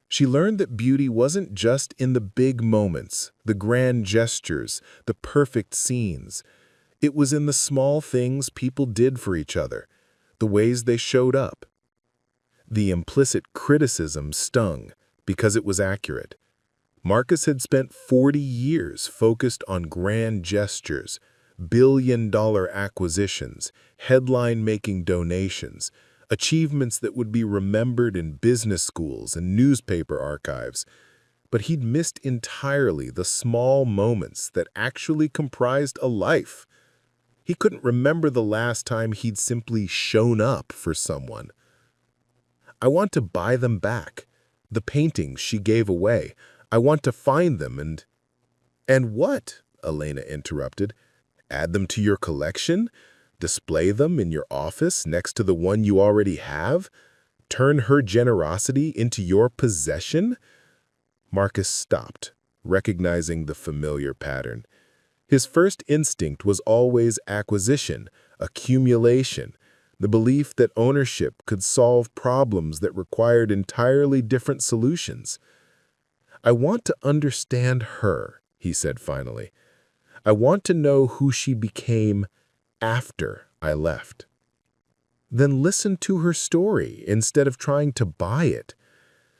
She learned that beauty wasn't just in the big moments, the grand gestures, the perfect scenes. It was in the small things people did for each other, the ways they showed up. The implicit criticism stung because it was accurate. Marcus had spent 40 years focused on grand gestures, billion-dollar acquisitions, headline-making donations, achievements that would be remembered in business schools and newspaper archives. But he'd missed entirely the small moments that actually comprised a life. He couldn't remember the last time he'd simply shown up for someone. "I want to buy them back. The paintings she gave away. I want to find them and—" "And what?" Elena interrupted. "Add them to your collection? Display them in your office next to the one you already have? Turn her generosity into your possession?" Marcus stopped, recognizing the familiar pattern. His first instinct was always acquisition, accumulation, the belief that ownership could solve problems that required entirely different solutions. "I want to understand her," he said finally. "I want to know who she became after I left." "Then listen to her story instead of trying to buy it.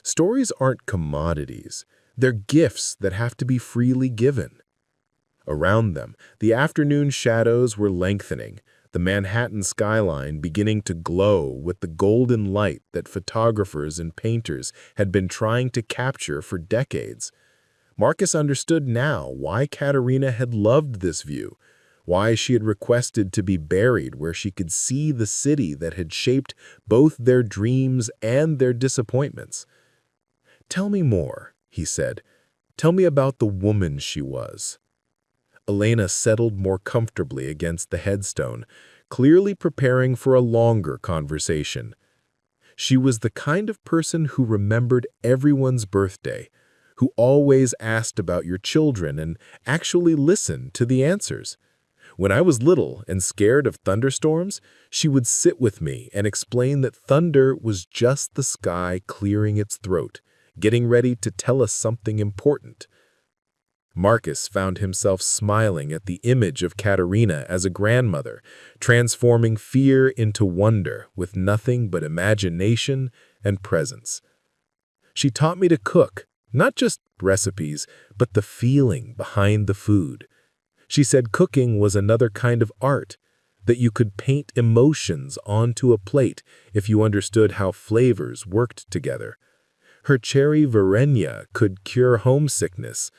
Stories aren't commodities. They're gifts that have to be freely given." Around them, the afternoon shadows were lengthening, the Manhattan skyline beginning to glow with the golden light that photographers and painters had been trying to capture for decades. Marcus understood now why Katarina had loved this view, why she had requested to be buried where she could see the city that had shaped both their dreams and their disappointments. "Tell me more," he said. "Tell me about the woman she was." Elena settled more comfortably against the headstone, clearly preparing for a longer conversation. She was the kind of person who remembered everyone's birthday, who always asked about your children and actually listened to the answers. "When I was little and scared of thunderstorms, she would sit with me and explain that thunder was just the sky clearing its throat, getting ready to tell us something important." Marcus found himself smiling at the image of Katarina as a grandmother, transforming fear into wonder with nothing but imagination and presence. "She taught me to cook, not just recipes, but the feeling behind the food. She said cooking was another kind of art, that you could paint emotions onto a plate if you understood how flavors worked together. Her cherry Varenya could cure homesickness.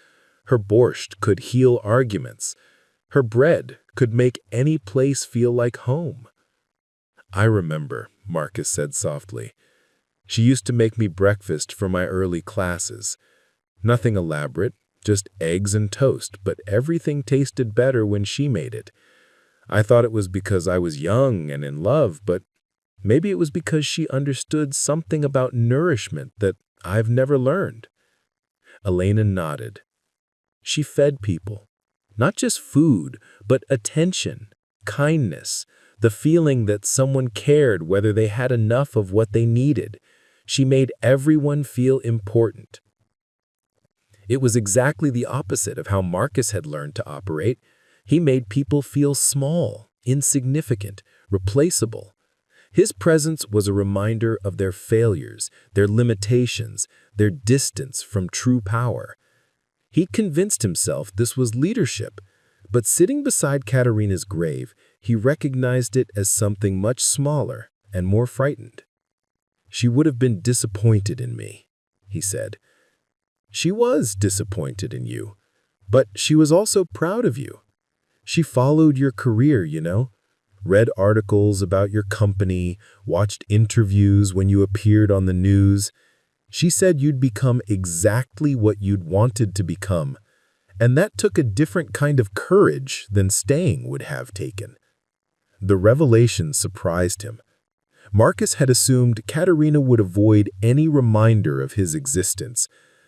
Her borscht could heal arguments. Her bread could make any place feel like home." "I remember," Marcus said softly. "She used to make me breakfast for my early classes. Nothing elaborate, just eggs and toast, but everything tasted better when she made it. I thought it was because I was young and in love, but maybe it was because she understood something about nourishment that I've never learned." Elena nodded. She fed people, not just food, but attention, kindness, the feeling that someone cared whether they had enough of what they needed. She made everyone feel important. It was exactly the opposite of how Marcus had learned to operate. He made people feel small, insignificant, replaceable. His presence was a reminder of their failures, their limitations, their distance from true power. He convinced himself this was leadership, but sitting beside Katarina's grave, he recognized it as something much smaller and more frightened. "She would have been disappointed in me," he said. "She was disappointed in you, but she was also proud of you. She followed your career, read articles about your company, watched interviews when you appeared on the news. She said you'd become exactly what you'd wanted to become, and that took a different kind of courage than staying would have taken." The revelation surprised him. Marcus had assumed Katarina would avoid any reminder of his existence,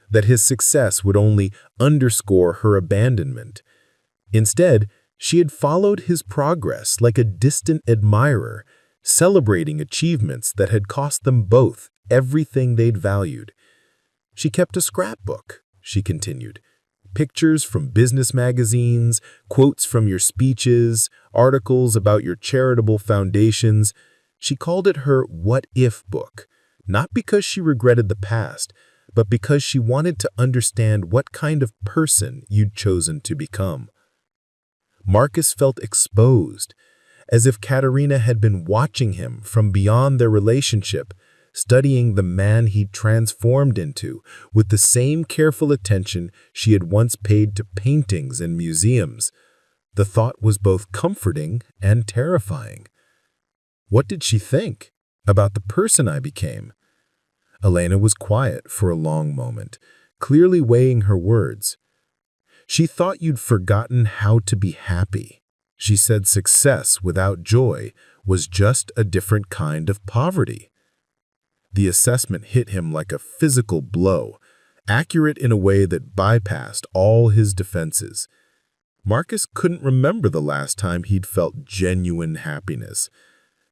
that his success would only underscore her abandonment. Instead, she had followed his progress like a distant admirer, celebrating achievements that had cost them both everything they'd valued. "She kept a scrapbook," she continued. "Pictures from business magazines, quotes from your speeches, articles about your charitable foundations. She called it her what-if book, not because she regretted the past, but because she wanted to understand what kind of person you'd chosen to become." Marcus felt exposed, as if Katarina had been watching him from beyond their relationship, studying the man he'd transformed into with the same careful attention she had once paid to paintings and museums. The thought was both comforting and terrifying. "What did she think about the person I became?" Elena was quiet for a long moment, clearly weighing her words. "She thought you'd forgotten how to be happy. She said success without joy was just a different kind of poverty." The assessment hit him like a physical blow, accurate in a way that bypassed all his defenses. Marcus couldn't remember the last time he'd felt genuine happiness.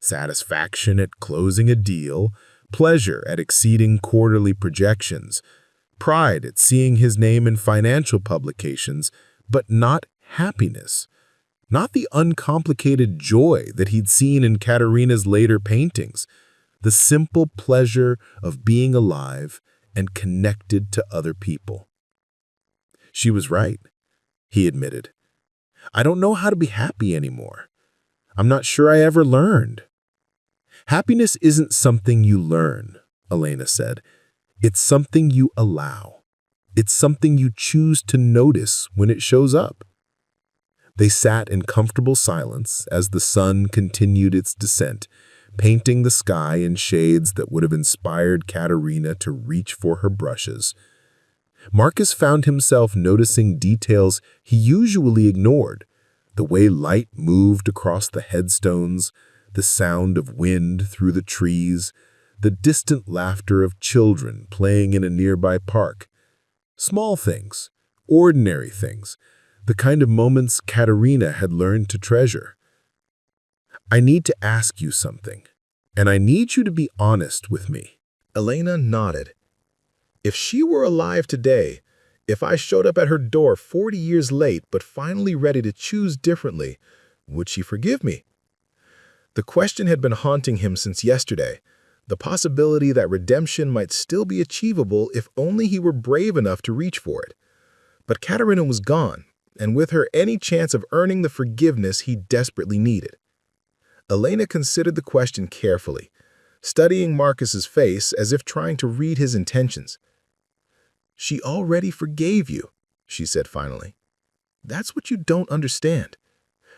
Satisfaction at closing a deal, pleasure at exceeding quarterly projections, pride at seeing his name in financial publications, but not happiness. Not the uncomplicated joy that he'd seen in Katarina's later paintings. The simple pleasure of being alive and connected to other people. "She was right," he admitted. "I don't know how to be happy anymore. I'm not sure I ever learned." "Happiness isn't something you learn," Elena said. "It's something you allow. It's something you choose to notice when it shows up." They sat in comfortable silence as the sun continued its descent, painting the sky in shades that would have inspired Katarina to reach for her brushes. Marcus found himself noticing details he usually ignored: the way light moved across the headstones, the sound of wind through the trees, the distant laughter of children playing in a nearby park. Small things, ordinary things, the kind of moments Katarina had learned to treasure. "I need to ask you something, and I need you to be honest with me." Elena nodded. "If she were alive today, if I showed up at her door 40 years late but finally ready to choose differently, would she forgive me?" The question had been haunting him since yesterday, the possibility that redemption might still be achievable if only he were brave enough to reach for it. But Katarina was gone, and with her any chance of earning the forgiveness he desperately needed. Elena considered the question carefully, studying Marcus's face as if trying to read his intentions. "She already forgave you," she said finally. "That's what you don't understand.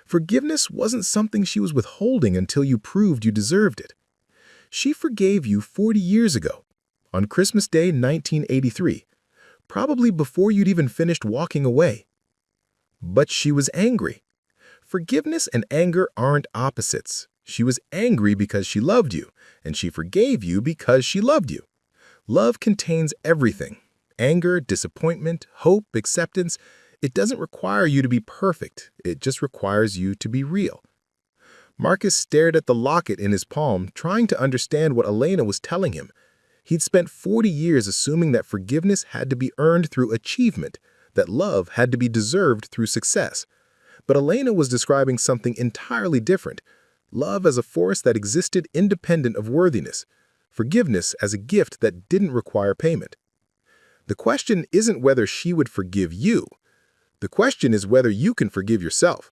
Forgiveness wasn't something she was withholding until you proved you deserved it. She forgave you 40 years ago, on Christmas Day 1983, probably before you'd even finished walking away. But she was angry. Forgiveness and anger aren't opposites. She was angry because she loved you, and she forgave you because she loved you. Love contains everything: anger, disappointment, hope, acceptance. It doesn't require you to be perfect. It just requires you to be real." Marcus stared at the locket in his palm, trying to understand what Elena was telling him. He'd spent 40 years assuming that forgiveness had to be earned through achievement, that love had to be deserved through success. But Elena was describing something entirely different: love as a force that existed independent of worthiness, forgiveness as a gift that didn't require payment. The question isn't whether she would forgive you. The question is whether you can forgive yourself,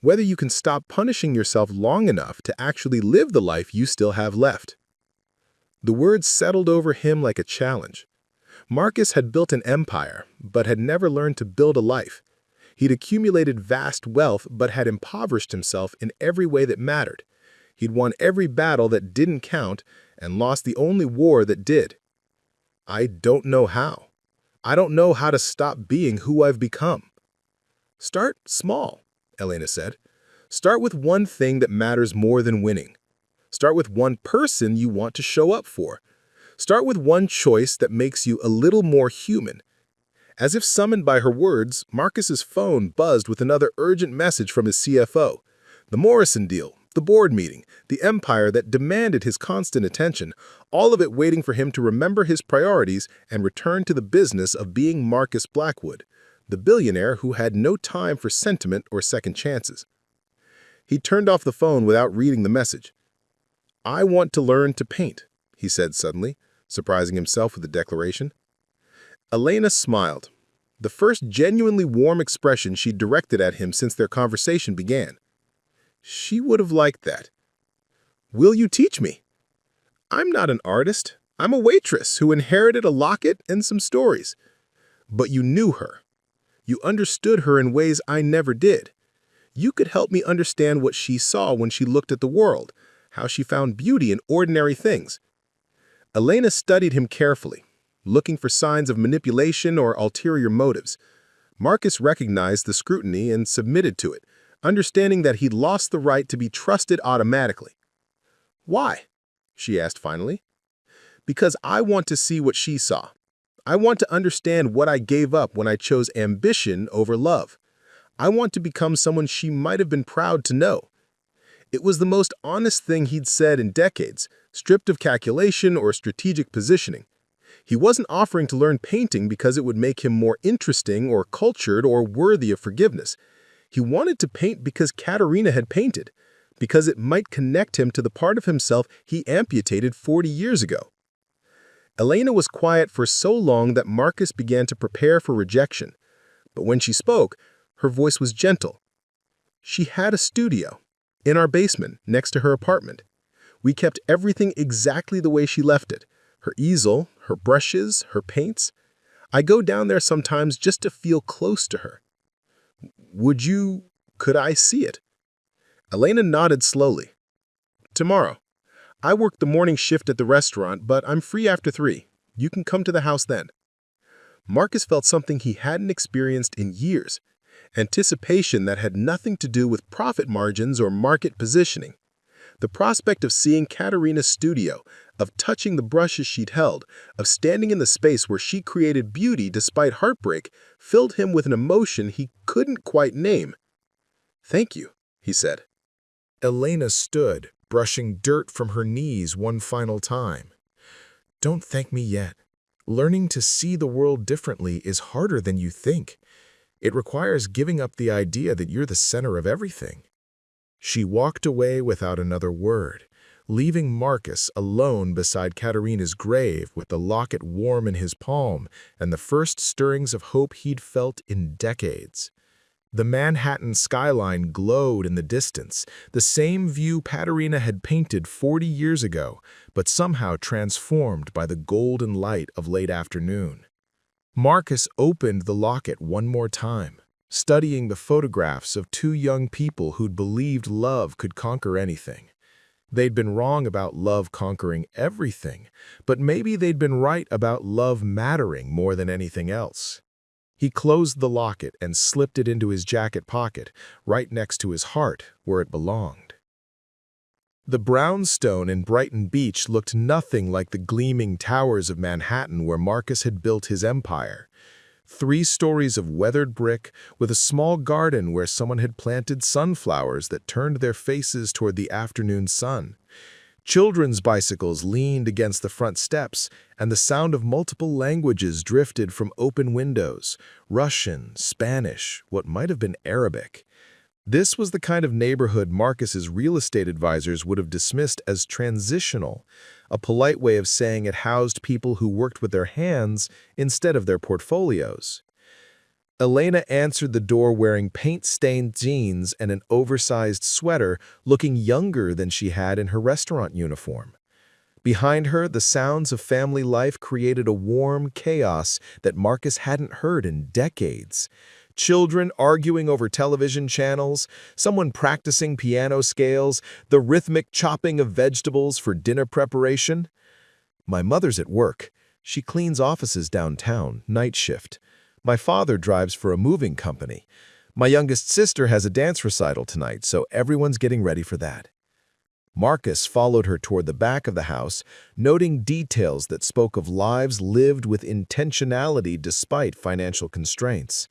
whether you can stop punishing yourself long enough to actually live the life you still have left. The words settled over him like a challenge. Marcus had built an empire, but had never learned to build a life. He'd accumulated vast wealth, but had impoverished himself in every way that mattered. He'd won every battle that didn't count and lost the only war that did. I don't know how. I don't know how to stop being who I've become. Start small, Elena said. Start with one thing that matters more than winning. Start with one person you want to show up for. Start with one choice that makes you a little more human. As if summoned by her words, Marcus's phone buzzed with another urgent message from his CFO. The Morrison deal, the board meeting, the empire that demanded his constant attention, all of it waiting for him to remember his priorities and return to the business of being Marcus Blackwood, the billionaire who had no time for sentiment or second chances. He turned off the phone without reading the message. "I want to learn to paint," he said suddenly, surprising himself with the declaration. Elena smiled, the first genuinely warm expression she'd directed at him since their conversation began. She would have liked that. "Will you teach me?" "I'm not an artist. I'm a waitress who inherited a locket and some stories." "But you knew her. You understood her in ways I never did. You could help me understand what she saw when she looked at the world, how she found beauty in ordinary things." Elena studied him carefully, looking for signs of manipulation or ulterior motives. Marcus recognized the scrutiny and submitted to it, understanding that he'd lost the right to be trusted automatically. "Why?" she asked finally. "Because I want to see what she saw. I want to understand what I gave up when I chose ambition over love. I want to become someone she might have been proud to know." It was the most honest thing he'd said in decades, stripped of calculation or strategic positioning. He wasn't offering to learn painting because it would make him more interesting or cultured or worthy of forgiveness. He wanted to paint because Katarina had painted, because it might connect him to the part of himself he amputated 40 years ago. Elena was quiet for so long that Marcus began to prepare for rejection. But when she spoke, her voice was gentle. "She had a studio in our basement next to her apartment. We kept everything exactly the way she left it. Her easel, her brushes, her paints. I go down there sometimes just to feel close to her." Could I see it?" Elena nodded slowly. "Tomorrow. I work the morning shift at the restaurant, but I'm free after 3. You can come to the house then." Marcus felt something he hadn't experienced in years, anticipation that had nothing to do with profit margins or market positioning. The prospect of seeing Katarina's studio, of touching the brushes she'd held, of standing in the space where she created beauty despite heartbreak, filled him with an emotion he couldn't quite name. "Thank you," he said. Elena stood, brushing dirt from her knees one final time. "Don't thank me yet. Learning to see the world differently is harder than you think. It requires giving up the idea that you're the center of everything." She walked away without another word, leaving Marcus alone beside Katarina's grave with the locket warm in his palm and the first stirrings of hope he'd felt in decades. The Manhattan skyline glowed in the distance, the same view Katarina had painted 40 years ago, but somehow transformed by the golden light of late afternoon. Marcus opened the locket one more time, studying the photographs of 2 young people who'd believed love could conquer anything. They'd been wrong about love conquering everything, but maybe they'd been right about love mattering more than anything else. He closed the locket and slipped it into his jacket pocket, right next to his heart, where it belonged. The brownstone in Brighton Beach looked nothing like the gleaming towers of Manhattan where Marcus had built his empire. 3 stories of weathered brick with a small garden where someone had planted sunflowers that turned their faces toward the afternoon sun. Children's bicycles leaned against the front steps, and the sound of multiple languages drifted from open windows: Russian, Spanish, what might have been Arabic. This was the kind of neighborhood Marcus's real estate advisors would have dismissed as transitional, a polite way of saying it housed people who worked with their hands instead of their portfolios. Elena answered the door wearing paint-stained jeans and an oversized sweater, looking younger than she had in her restaurant uniform. Behind her, the sounds of family life created a warm chaos that Marcus hadn't heard in decades. Children arguing over television channels, someone practicing piano scales, the rhythmic chopping of vegetables for dinner preparation. My mother's at work. She cleans offices downtown, night shift. My father drives for a moving company. My youngest sister has a dance recital tonight, so everyone's getting ready for that. Marcus followed her toward the back of the house, noting details that spoke of lives lived with intentionality despite financial constraints.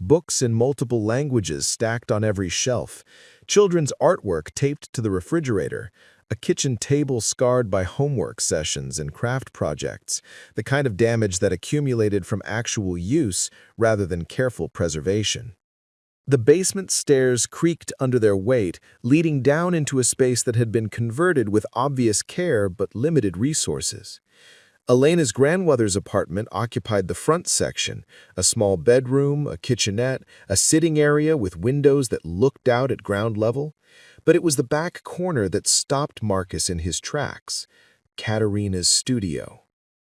Books in multiple languages stacked on every shelf, children's artwork taped to the refrigerator, a kitchen table scarred by homework sessions and craft projects, the kind of damage that accumulated from actual use rather than careful preservation. The basement stairs creaked under their weight, leading down into a space that had been converted with obvious care but limited resources. Elena's grandmother's apartment occupied the front section, a small bedroom, a kitchenette, a sitting area with windows that looked out at ground level. But it was the back corner that stopped Marcus in his tracks, Katarina's studio.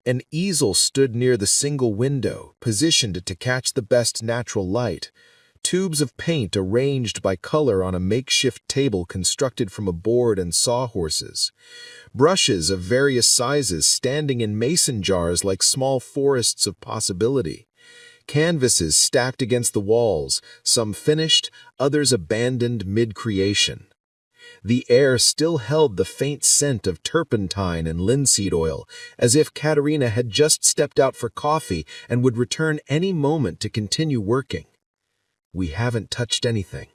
An easel stood near the single window, positioned to catch the best natural light. Tubes of paint arranged by color on a makeshift table constructed from a board and sawhorses. Brushes of various sizes standing in mason jars like small forests of possibility. Canvases stacked against the walls, some finished, others abandoned mid-creation. The air still held the faint scent of turpentine and linseed oil, as if Katarina had just stepped out for coffee and would return any moment to continue working. "We haven't touched anything,"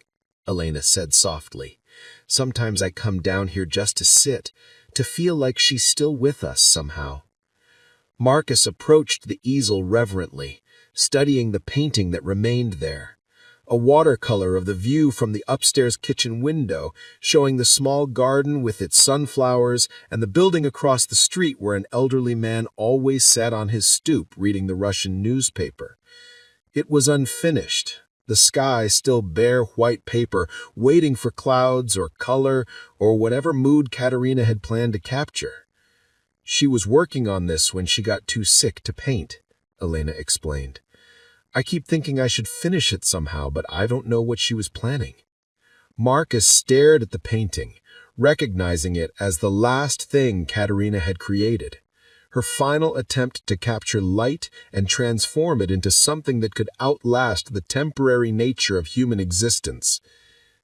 Elena said softly. "Sometimes I come down here just to sit, to feel like she's still with us somehow." Marcus approached the easel reverently, studying the painting that remained there. A watercolor of the view from the upstairs kitchen window, showing the small garden with its sunflowers and the building across the street where an elderly man always sat on his stoop reading the Russian newspaper. It was unfinished. The sky still bare white paper, waiting for clouds or color or whatever mood Katarina had planned to capture. "She was working on this when she got too sick to paint," Elena explained. "I keep thinking I should finish it somehow, but I don't know what she was planning." Marcus stared at the painting, recognizing it as the last thing Katarina had created. Her final attempt to capture light and transform it into something that could outlast the temporary nature of human existence.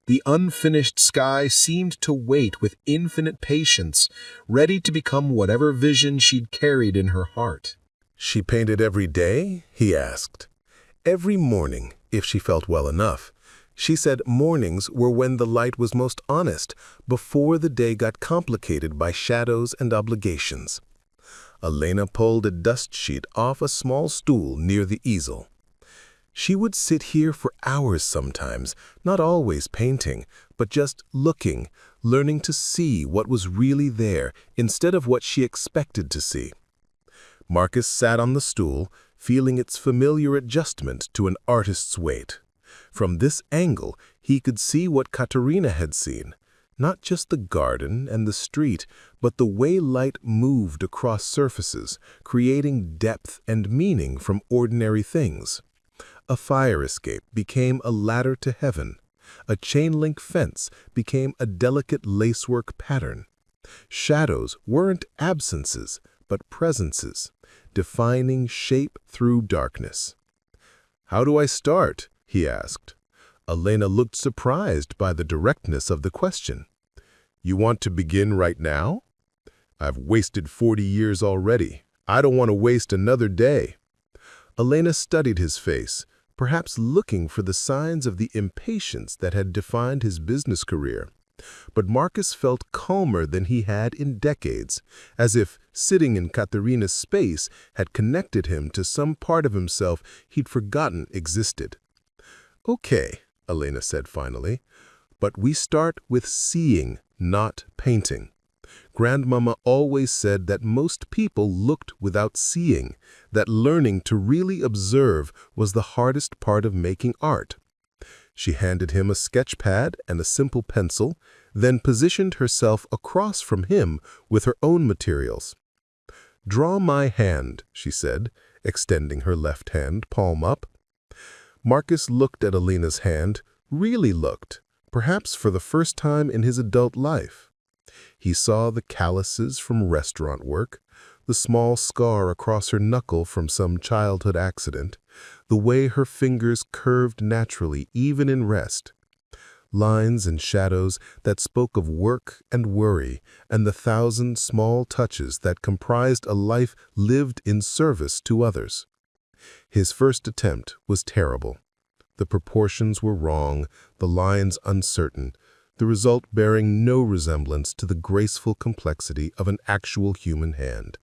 The unfinished sky seemed to wait with infinite patience, ready to become whatever vision she'd carried in her heart. "She painted every day?" he asked. "Every morning, if she felt well enough. She said mornings were when the light was most honest, before the day got complicated by shadows and obligations." Elena pulled a dust sheet off a small stool near the easel. "She would sit here for hours sometimes, not always painting, but just looking, learning to see what was really there instead of what she expected to see." Marcus sat on the stool, feeling its familiar adjustment to an artist's weight. From this angle, he could see what Katarina had seen. Not just the garden and the street, but the way light moved across surfaces, creating depth and meaning from ordinary things. A fire escape became a ladder to heaven. A chain-link fence became a delicate lacework pattern. Shadows weren't absences, but presences, defining shape through darkness. "How do I start?" he asked. Elena looked surprised by the directness of the question. "You want to begin right now?" "I've wasted 40 years already. I don't want to waste another day." Elena studied his face, perhaps looking for the signs of the impatience that had defined his business career. But Marcus felt calmer than he had in decades, as if sitting in Katarina's space had connected him to some part of himself he'd forgotten existed. "Okay," Elena said finally. But we start with seeing, not painting. Grandmama always said that most people looked without seeing, that learning to really observe was the hardest part of making art. She handed him a sketch pad and a simple pencil, then positioned herself across from him with her own materials. "Draw my hand," she said, extending her left hand, palm up. Marcus looked at Elena's hand, really looked, perhaps for the first time in his adult life. He saw the calluses from restaurant work, the small scar across her knuckle from some childhood accident, the way her fingers curved naturally even in rest. Lines and shadows that spoke of work and worry, and the thousand small touches that comprised a life lived in service to others. His first attempt was terrible. The proportions were wrong, the lines uncertain, the result bearing no resemblance to the graceful complexity of an actual human hand.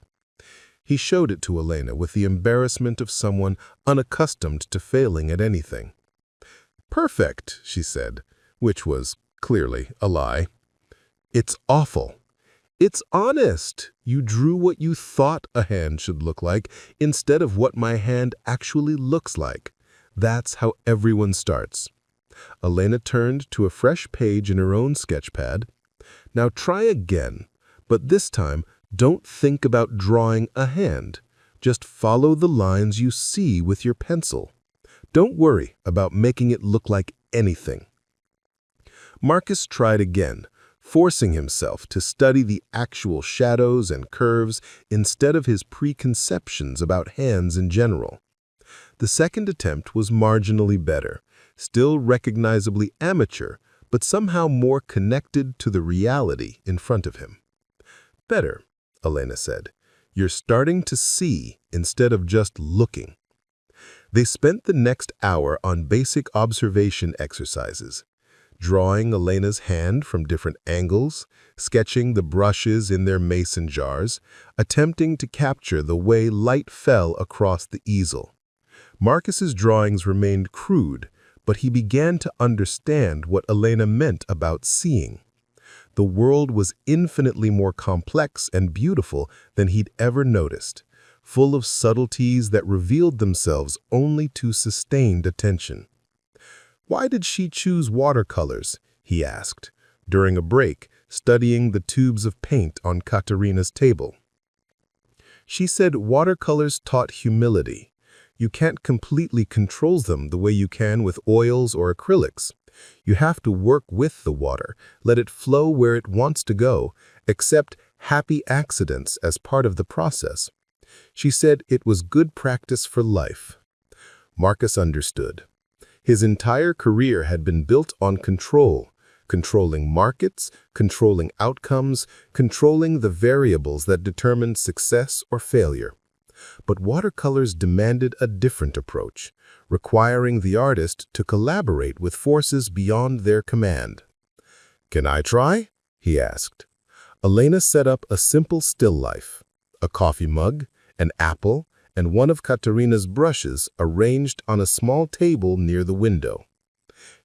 He showed it to Elena with the embarrassment of someone unaccustomed to failing at anything. "Perfect," she said, which was clearly a lie. "It's awful. It's honest. You drew what you thought a hand should look like instead of what my hand actually looks like. That's how everyone starts." Elena turned to a fresh page in her own sketchpad. "Now try again, but this time don't think about drawing a hand. Just follow the lines you see with your pencil. Don't worry about making it look like anything." Marcus tried again, forcing himself to study the actual shadows and curves instead of his preconceptions about hands in general. The second attempt was marginally better, still recognizably amateur, but somehow more connected to the reality in front of him. "Better," Elena said. "You're starting to see instead of just looking." They spent the next hour on basic observation exercises, drawing Elena's hand from different angles, sketching the brushes in their mason jars, attempting to capture the way light fell across the easel. Marcus's drawings remained crude, but he began to understand what Elena meant about seeing. The world was infinitely more complex and beautiful than he'd ever noticed, full of subtleties that revealed themselves only to sustained attention. "Why did she choose watercolors?" he asked, during a break, studying the tubes of paint on Katarina's table. She said watercolors taught humility. You can't completely control them the way you can with oils or acrylics. You have to work with the water, let it flow where it wants to go, accept happy accidents as part of the process. She said it was good practice for life. Marcus understood. His entire career had been built on control, controlling markets, controlling outcomes, controlling the variables that determined success or failure. But watercolors demanded a different approach, requiring the artist to collaborate with forces beyond their command. "Can I try?" he asked. Elena set up a simple still life, a coffee mug, an apple, and one of Katarina's brushes arranged on a small table near the window.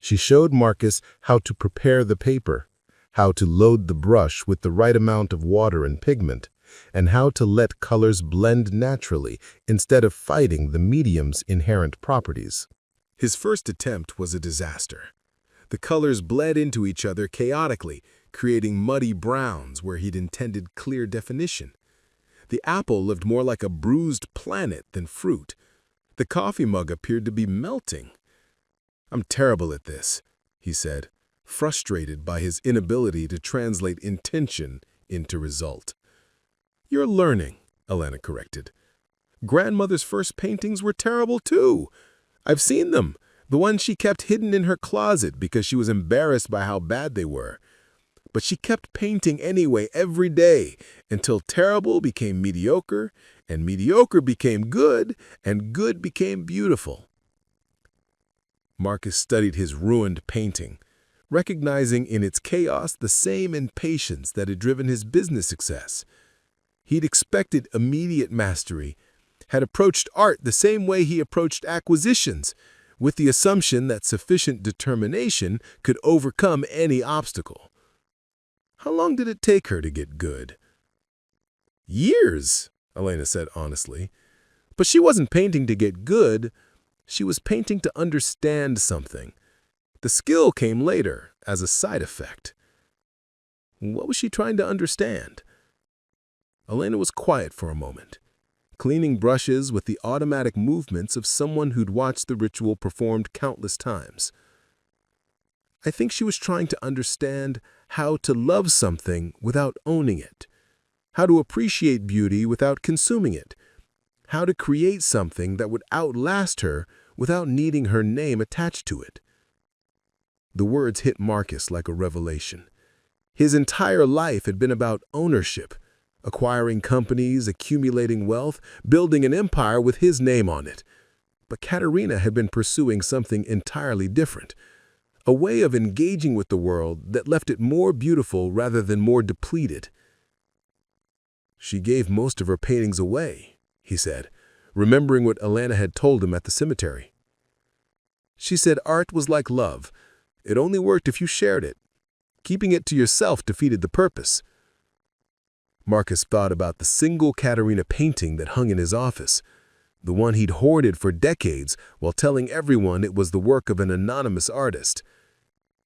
She showed Marcus how to prepare the paper, how to load the brush with the right amount of water and pigment, and how to let colors blend naturally instead of fighting the medium's inherent properties. His first attempt was a disaster. The colors bled into each other chaotically, creating muddy browns where he'd intended clear definition. The apple looked more like a bruised planet than fruit. The coffee mug appeared to be melting. "I'm terrible at this," he said, frustrated by his inability to translate intention into result. "You're learning," Elena corrected. "Grandmother's first paintings were terrible too. I've seen them, the ones she kept hidden in her closet because she was embarrassed by how bad they were. But she kept painting anyway every day until terrible became mediocre, and mediocre became good, and good became beautiful." Marcus studied his ruined painting, recognizing in its chaos the same impatience that had driven his business success. He'd expected immediate mastery, had approached art the same way he approached acquisitions, with the assumption that sufficient determination could overcome any obstacle. How long did it take her to get good? Years, Elena said honestly. But she wasn't painting to get good. She was painting to understand something. The skill came later, as a side effect. What was she trying to understand? Elena was quiet for a moment, cleaning brushes with the automatic movements of someone who'd watched the ritual performed countless times. I think she was trying to understand how to love something without owning it, how to appreciate beauty without consuming it, how to create something that would outlast her without needing her name attached to it. The words hit Marcus like a revelation. His entire life had been about ownership, acquiring companies, accumulating wealth, building an empire with his name on it. But Katarina had been pursuing something entirely different, a way of engaging with the world that left it more beautiful rather than more depleted. She gave most of her paintings away, he said, remembering what Elena had told him at the cemetery. She said art was like love. It only worked if you shared it. Keeping it to yourself defeated the purpose. Marcus thought about the single Katarina painting that hung in his office, the one he'd hoarded for decades while telling everyone it was the work of an anonymous artist.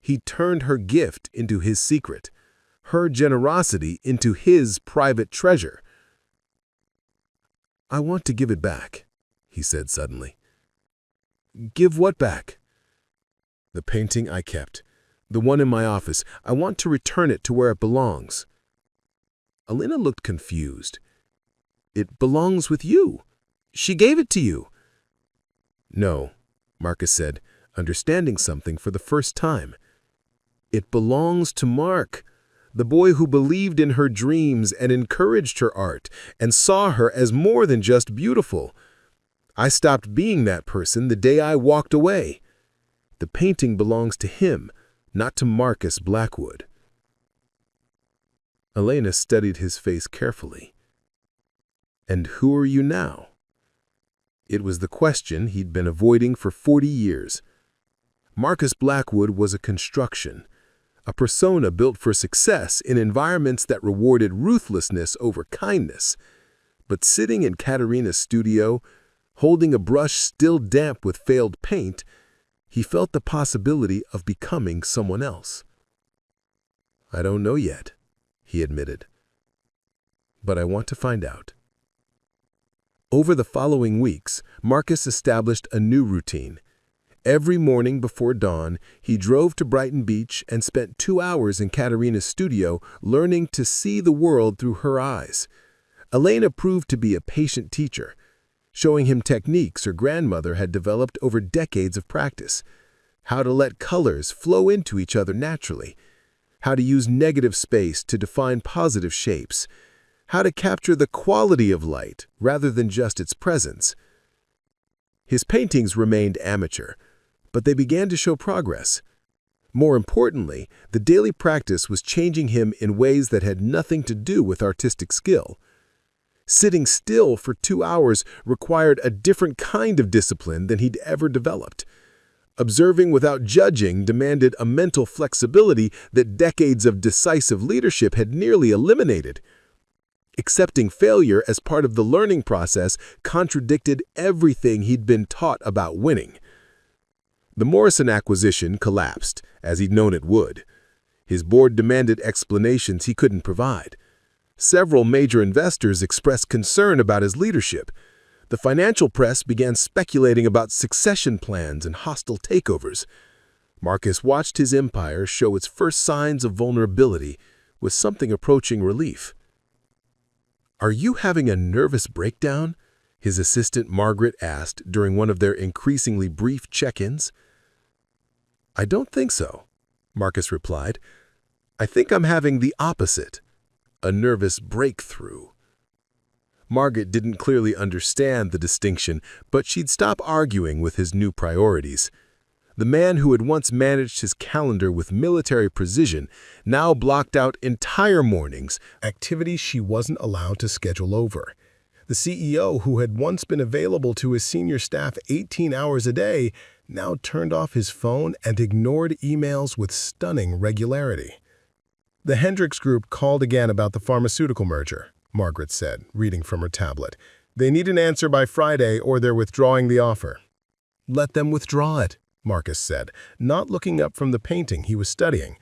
He turned her gift into his secret, her generosity into his private treasure. I want to give it back, he said suddenly. Give what back? The painting I kept, the one in my office. I want to return it to where it belongs. Elena looked confused. It belongs with you. She gave it to you. No, Marcus said, understanding something for the first time. It belongs to Mark, the boy who believed in her dreams and encouraged her art and saw her as more than just beautiful. I stopped being that person the day I walked away. The painting belongs to him, not to Marcus Blackwood. Elena studied his face carefully. And who are you now? It was the question he'd been avoiding for 40 years. Marcus Blackwood was a construction, a persona built for success in environments that rewarded ruthlessness over kindness. But sitting in Katarina's studio, holding a brush still damp with failed paint, he felt the possibility of becoming someone else. I don't know yet, he admitted. But I want to find out. Over the following weeks, Marcus established a new routine. Every morning before dawn, he drove to Brighton Beach and spent 2 hours in Katarina's studio learning to see the world through her eyes. Elena proved to be a patient teacher, showing him techniques her grandmother had developed over decades of practice. How to let colors flow into each other naturally. How to use negative space to define positive shapes. How to capture the quality of light rather than just its presence. His paintings remained amateur, but they began to show progress. More importantly, the daily practice was changing him in ways that had nothing to do with artistic skill. Sitting still for 2 hours required a different kind of discipline than he'd ever developed. Observing without judging demanded a mental flexibility that decades of decisive leadership had nearly eliminated. Accepting failure as part of the learning process contradicted everything he'd been taught about winning. The Morrison acquisition collapsed, as he'd known it would. His board demanded explanations he couldn't provide. Several major investors expressed concern about his leadership. The financial press began speculating about succession plans and hostile takeovers. Marcus watched his empire show its first signs of vulnerability, with something approaching relief. "Are you having a nervous breakdown?" his assistant Margaret asked during one of their increasingly brief check-ins. "I don't think so," Marcus replied. "I think I'm having the opposite, a nervous breakthrough." Margaret didn't clearly understand the distinction, but she'd stop arguing with his new priorities. The man who had once managed his calendar with military precision now blocked out entire mornings, activities she wasn't allowed to schedule over. The CEO, who had once been available to his senior staff 18 hours a day, now turned off his phone and ignored emails with stunning regularity. "The Hendricks Group called again about the pharmaceutical merger," Margaret said, reading from her tablet. "They need an answer by Friday or they're withdrawing the offer." "Let them withdraw it," Marcus said, not looking up from the painting he was studying.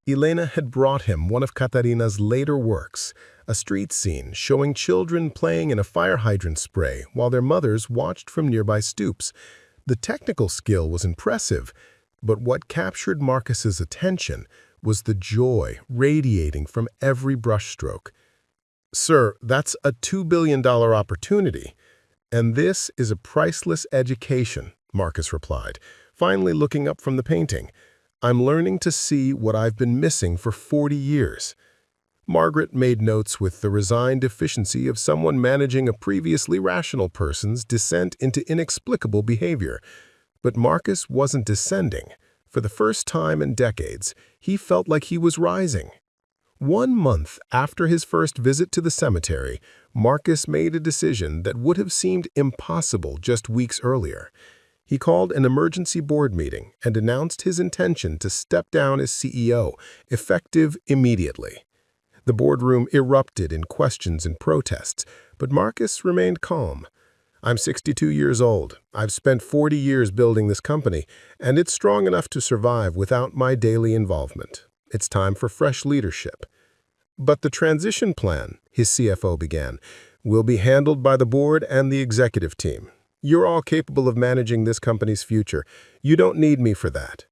Elena had brought him one of Katarina's later works, a street scene showing children playing in a fire hydrant spray while their mothers watched from nearby stoops. The technical skill was impressive, but what captured Marcus's attention was the joy radiating from every brushstroke. "Sir, that's a $2 billion opportunity, and this is a priceless education," Marcus replied, finally looking up from the painting. "I'm learning to see what I've been missing for 40 years. Margaret made notes with the resigned efficiency of someone managing a previously rational person's descent into inexplicable behavior. But Marcus wasn't descending. For the first time in decades, he felt like he was rising. 1 month after his first visit to the cemetery, Marcus made a decision that would have seemed impossible just weeks earlier. He called an emergency board meeting and announced his intention to step down as CEO, effective immediately. The boardroom erupted in questions and protests, but Marcus remained calm. "I'm 62 years old. I've spent 40 years building this company, and it's strong enough to survive without my daily involvement. It's time for fresh leadership." "But the transition plan," his CFO began, "will be handled by the board and the executive team. You're all capable of managing this company's future. You don't need me for that."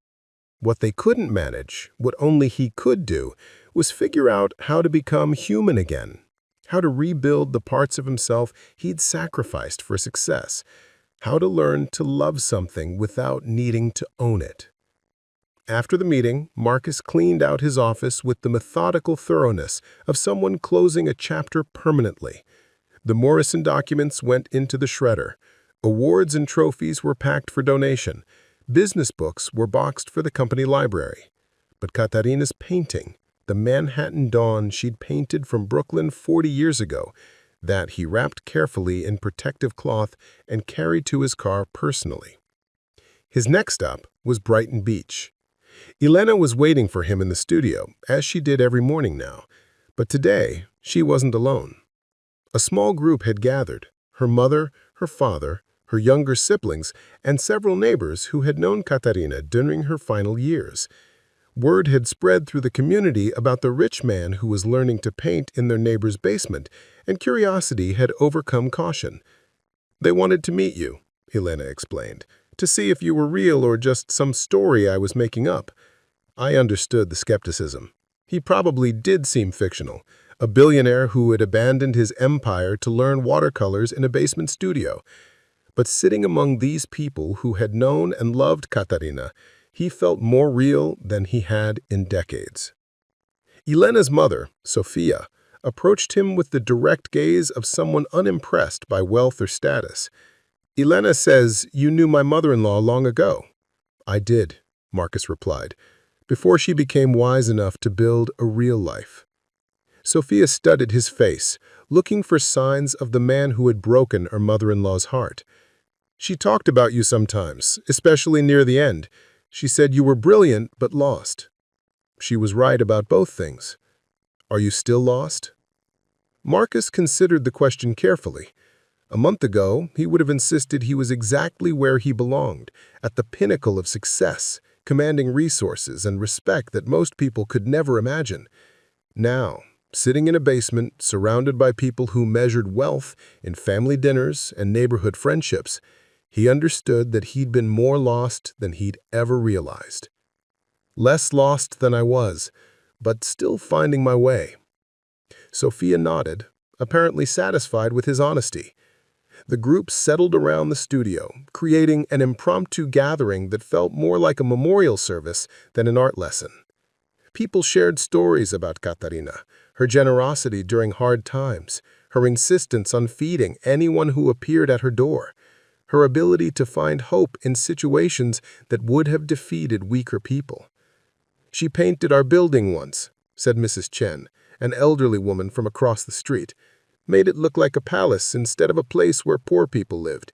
What they couldn't manage, what only he could do, was figure out how to become human again, how to rebuild the parts of himself he'd sacrificed for success, how to learn to love something without needing to own it. After the meeting, Marcus cleaned out his office with the methodical thoroughness of someone closing a chapter permanently. The Morrison documents went into the shredder. Awards and trophies were packed for donation. Business books were boxed for the company library. But Katarina's painting, the Manhattan Dawn she'd painted from Brooklyn 40 years ago, that he wrapped carefully in protective cloth and carried to his car personally. His next stop was Brighton Beach. Elena was waiting for him in the studio, as she did every morning now. But today, she wasn't alone. A small group had gathered: her mother, her father, her younger siblings, and several neighbors who had known Katarina during her final years. Word had spread through the community about the rich man who was learning to paint in their neighbor's basement, and curiosity had overcome caution. "They wanted to meet you," Elena explained, "to see if you were real or just some story I was making up." I understood the skepticism. He probably did seem fictional, a billionaire who had abandoned his empire to learn watercolors in a basement studio. But sitting among these people who had known and loved Katarina, he felt more real than he had in decades. Elena's mother, Sophia, approached him with the direct gaze of someone unimpressed by wealth or status. "Elena says you knew my mother-in-law long ago." "I did," Marcus replied, "before she became wise enough to build a real life." Sophia studied his face, looking for signs of the man who had broken her mother-in-law's heart. "She talked about you sometimes, especially near the end. She said you were brilliant but lost." She was right about both things. Are you still lost? Marcus considered the question carefully. A month ago, he would have insisted he was exactly where he belonged, at the pinnacle of success, commanding resources and respect that most people could never imagine. Now, sitting in a basement, surrounded by people who measured wealth in family dinners and neighborhood friendships, he understood that he'd been more lost than he'd ever realized. Less lost than I was, but still finding my way. Sophia nodded, apparently satisfied with his honesty. The group settled around the studio, creating an impromptu gathering that felt more like a memorial service than an art lesson. People shared stories about Katarina, her generosity during hard times, her insistence on feeding anyone who appeared at her door, her ability to find hope in situations that would have defeated weaker people. "She painted our building once," said Mrs. Chen, an elderly woman from across the street. "Made it look like a palace instead of a place where poor people lived.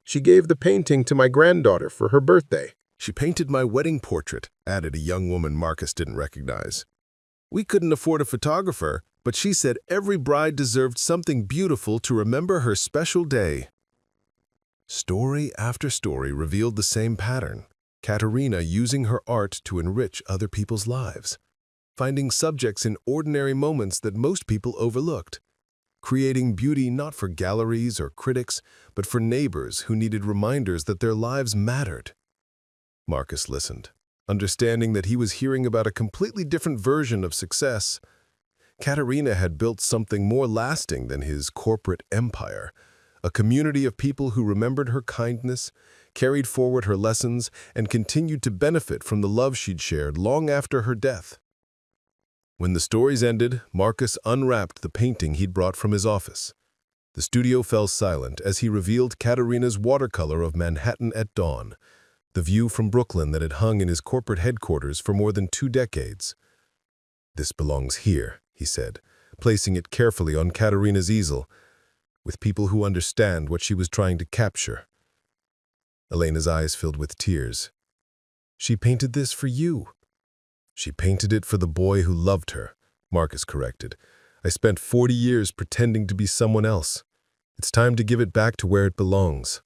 She gave the painting to my granddaughter for her birthday. She painted my wedding portrait, added a young woman Marcus didn't recognize. We couldn't afford a photographer, but she said every bride deserved something beautiful to remember her special day. Story after story revealed the same pattern. Katarina using her art to enrich other people's lives, finding subjects in ordinary moments that most people overlooked, creating beauty not for galleries or critics, but for neighbors who needed reminders that their lives mattered. Marcus listened, understanding that he was hearing about a completely different version of success. Katarina had built something more lasting than his corporate empire, a community of people who remembered her kindness, carried forward her lessons, and continued to benefit from the love she'd shared long after her death. When the stories ended, Marcus unwrapped the painting he'd brought from his office. The studio fell silent as he revealed Katarina's watercolor of Manhattan at dawn, the view from Brooklyn that had hung in his corporate headquarters for more than 2 decades. "This belongs here," he said, placing it carefully on Katarina's easel, with people who understand what she was trying to capture. Elena's eyes filled with tears. "She painted this for you." "She painted it for the boy who loved her," Marcus corrected. "I spent 40 years pretending to be someone else. It's time to give it back to where it belongs."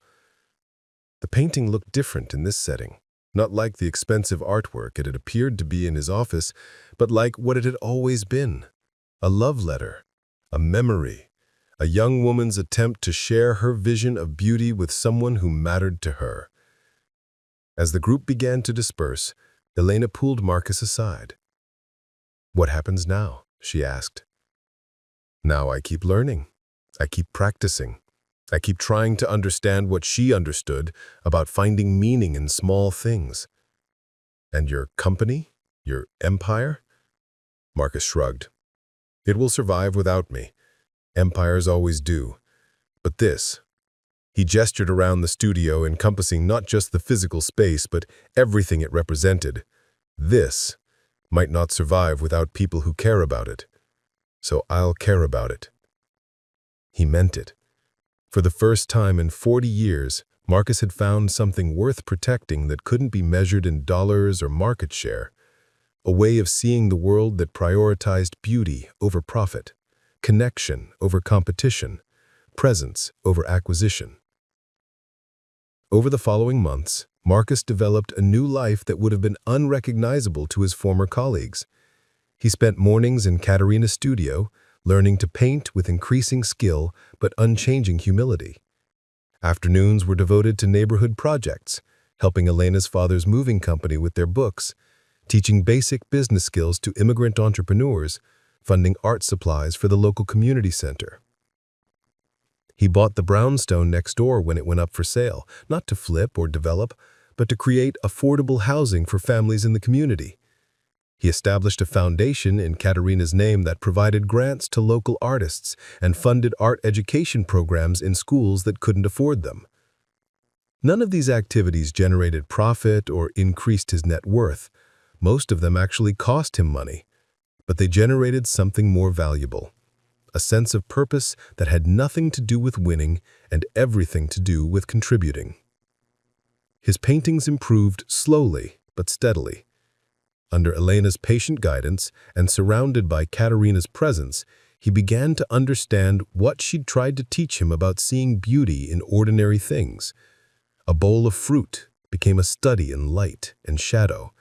The painting looked different in this setting, not like the expensive artwork it had appeared to be in his office, but like what it had always been. A love letter, a memory, a young woman's attempt to share her vision of beauty with someone who mattered to her. As the group began to disperse, Elena pulled Marcus aside. "What happens now?" she asked. "Now I keep learning. I keep practicing. I keep trying to understand what she understood about finding meaning in small things." "And your company? Your empire?" Marcus shrugged. "It will survive without me. Empires always do. But this..." He gestured around the studio, encompassing not just the physical space, but everything it represented. "This might not survive without people who care about it. So I'll care about it." He meant it. For the first time in 40 years, Marcus had found something worth protecting that couldn't be measured in dollars or market share. A way of seeing the world that prioritized beauty over profit, connection over competition, presence over acquisition. Over the following months, Marcus developed a new life that would have been unrecognizable to his former colleagues. He spent mornings in Katarina's studio, learning to paint with increasing skill but unchanging humility. Afternoons were devoted to neighborhood projects, helping Elena's father's moving company with their books, teaching basic business skills to immigrant entrepreneurs, funding art supplies for the local community center. He bought the brownstone next door when it went up for sale, not to flip or develop, but to create affordable housing for families in the community. He established a foundation in Katarina's name that provided grants to local artists and funded art education programs in schools that couldn't afford them. None of these activities generated profit or increased his net worth. Most of them actually cost him money, but they generated something more valuable. A sense of purpose that had nothing to do with winning and everything to do with contributing. His paintings improved slowly but steadily. Under Elena's patient guidance and surrounded by Katarina's presence, he began to understand what she'd tried to teach him about seeing beauty in ordinary things. A bowl of fruit became a study in light and shadow.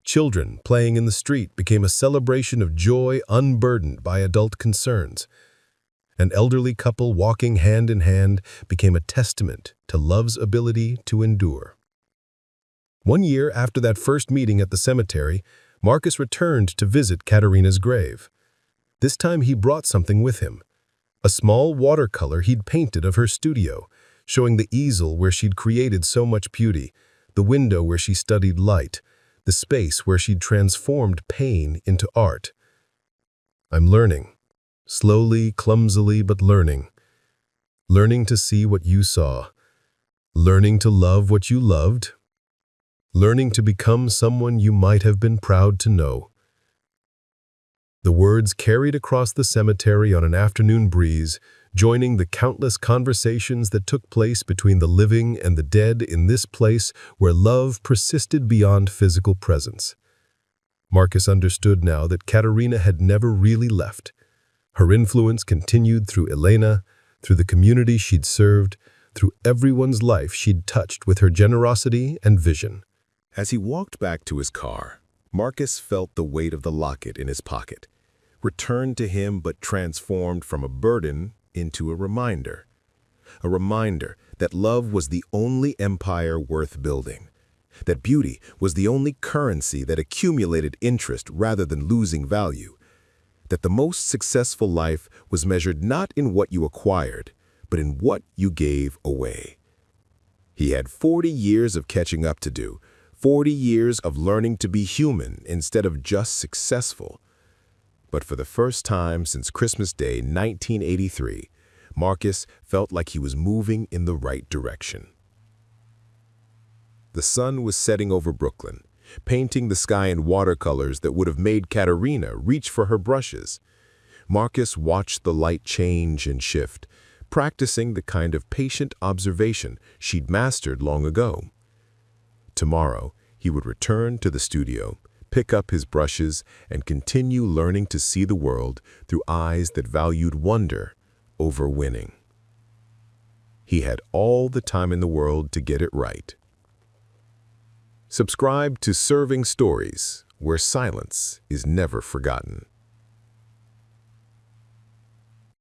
Children playing in the street became a celebration of joy unburdened by adult concerns. An elderly couple walking hand in hand became a testament to love's ability to endure. 1 year after that first meeting at the cemetery, Marcus returned to visit Katarina's grave. This time he brought something with him. A small watercolor he'd painted of her studio, showing the easel where she'd created so much beauty, the window where she studied light, the space where she'd transformed pain into art. "I'm learning. Slowly, clumsily, but learning. Learning to see what you saw. Learning to love what you loved. Learning to become someone you might have been proud to know." The words carried across the cemetery on an afternoon breeze, joining the countless conversations that took place between the living and the dead in this place where love persisted beyond physical presence. Marcus understood now that Katarina had never really left. Her influence continued through Elena, through the community she'd served, through everyone's life she'd touched with her generosity and vision. As he walked back to his car, Marcus felt the weight of the locket in his pocket, returned to him but transformed from a burden into a reminder. A reminder that love was the only empire worth building, that beauty was the only currency that accumulated interest rather than losing value, that the most successful life was measured not in what you acquired, but in what you gave away. He had 40 years of catching up to do, 40 years of learning to be human instead of just successful. But for the first time since Christmas Day 1983, Marcus felt like he was moving in the right direction. The sun was setting over Brooklyn, painting the sky in watercolors that would have made Katarina reach for her brushes. Marcus watched the light change and shift, practicing the kind of patient observation she'd mastered long ago. Tomorrow, he would return to the studio, pick up his brushes, and continue learning to see the world through eyes that valued wonder over winning. He had all the time in the world to get it right. Subscribe to Serving Stories, where silence is never forgotten.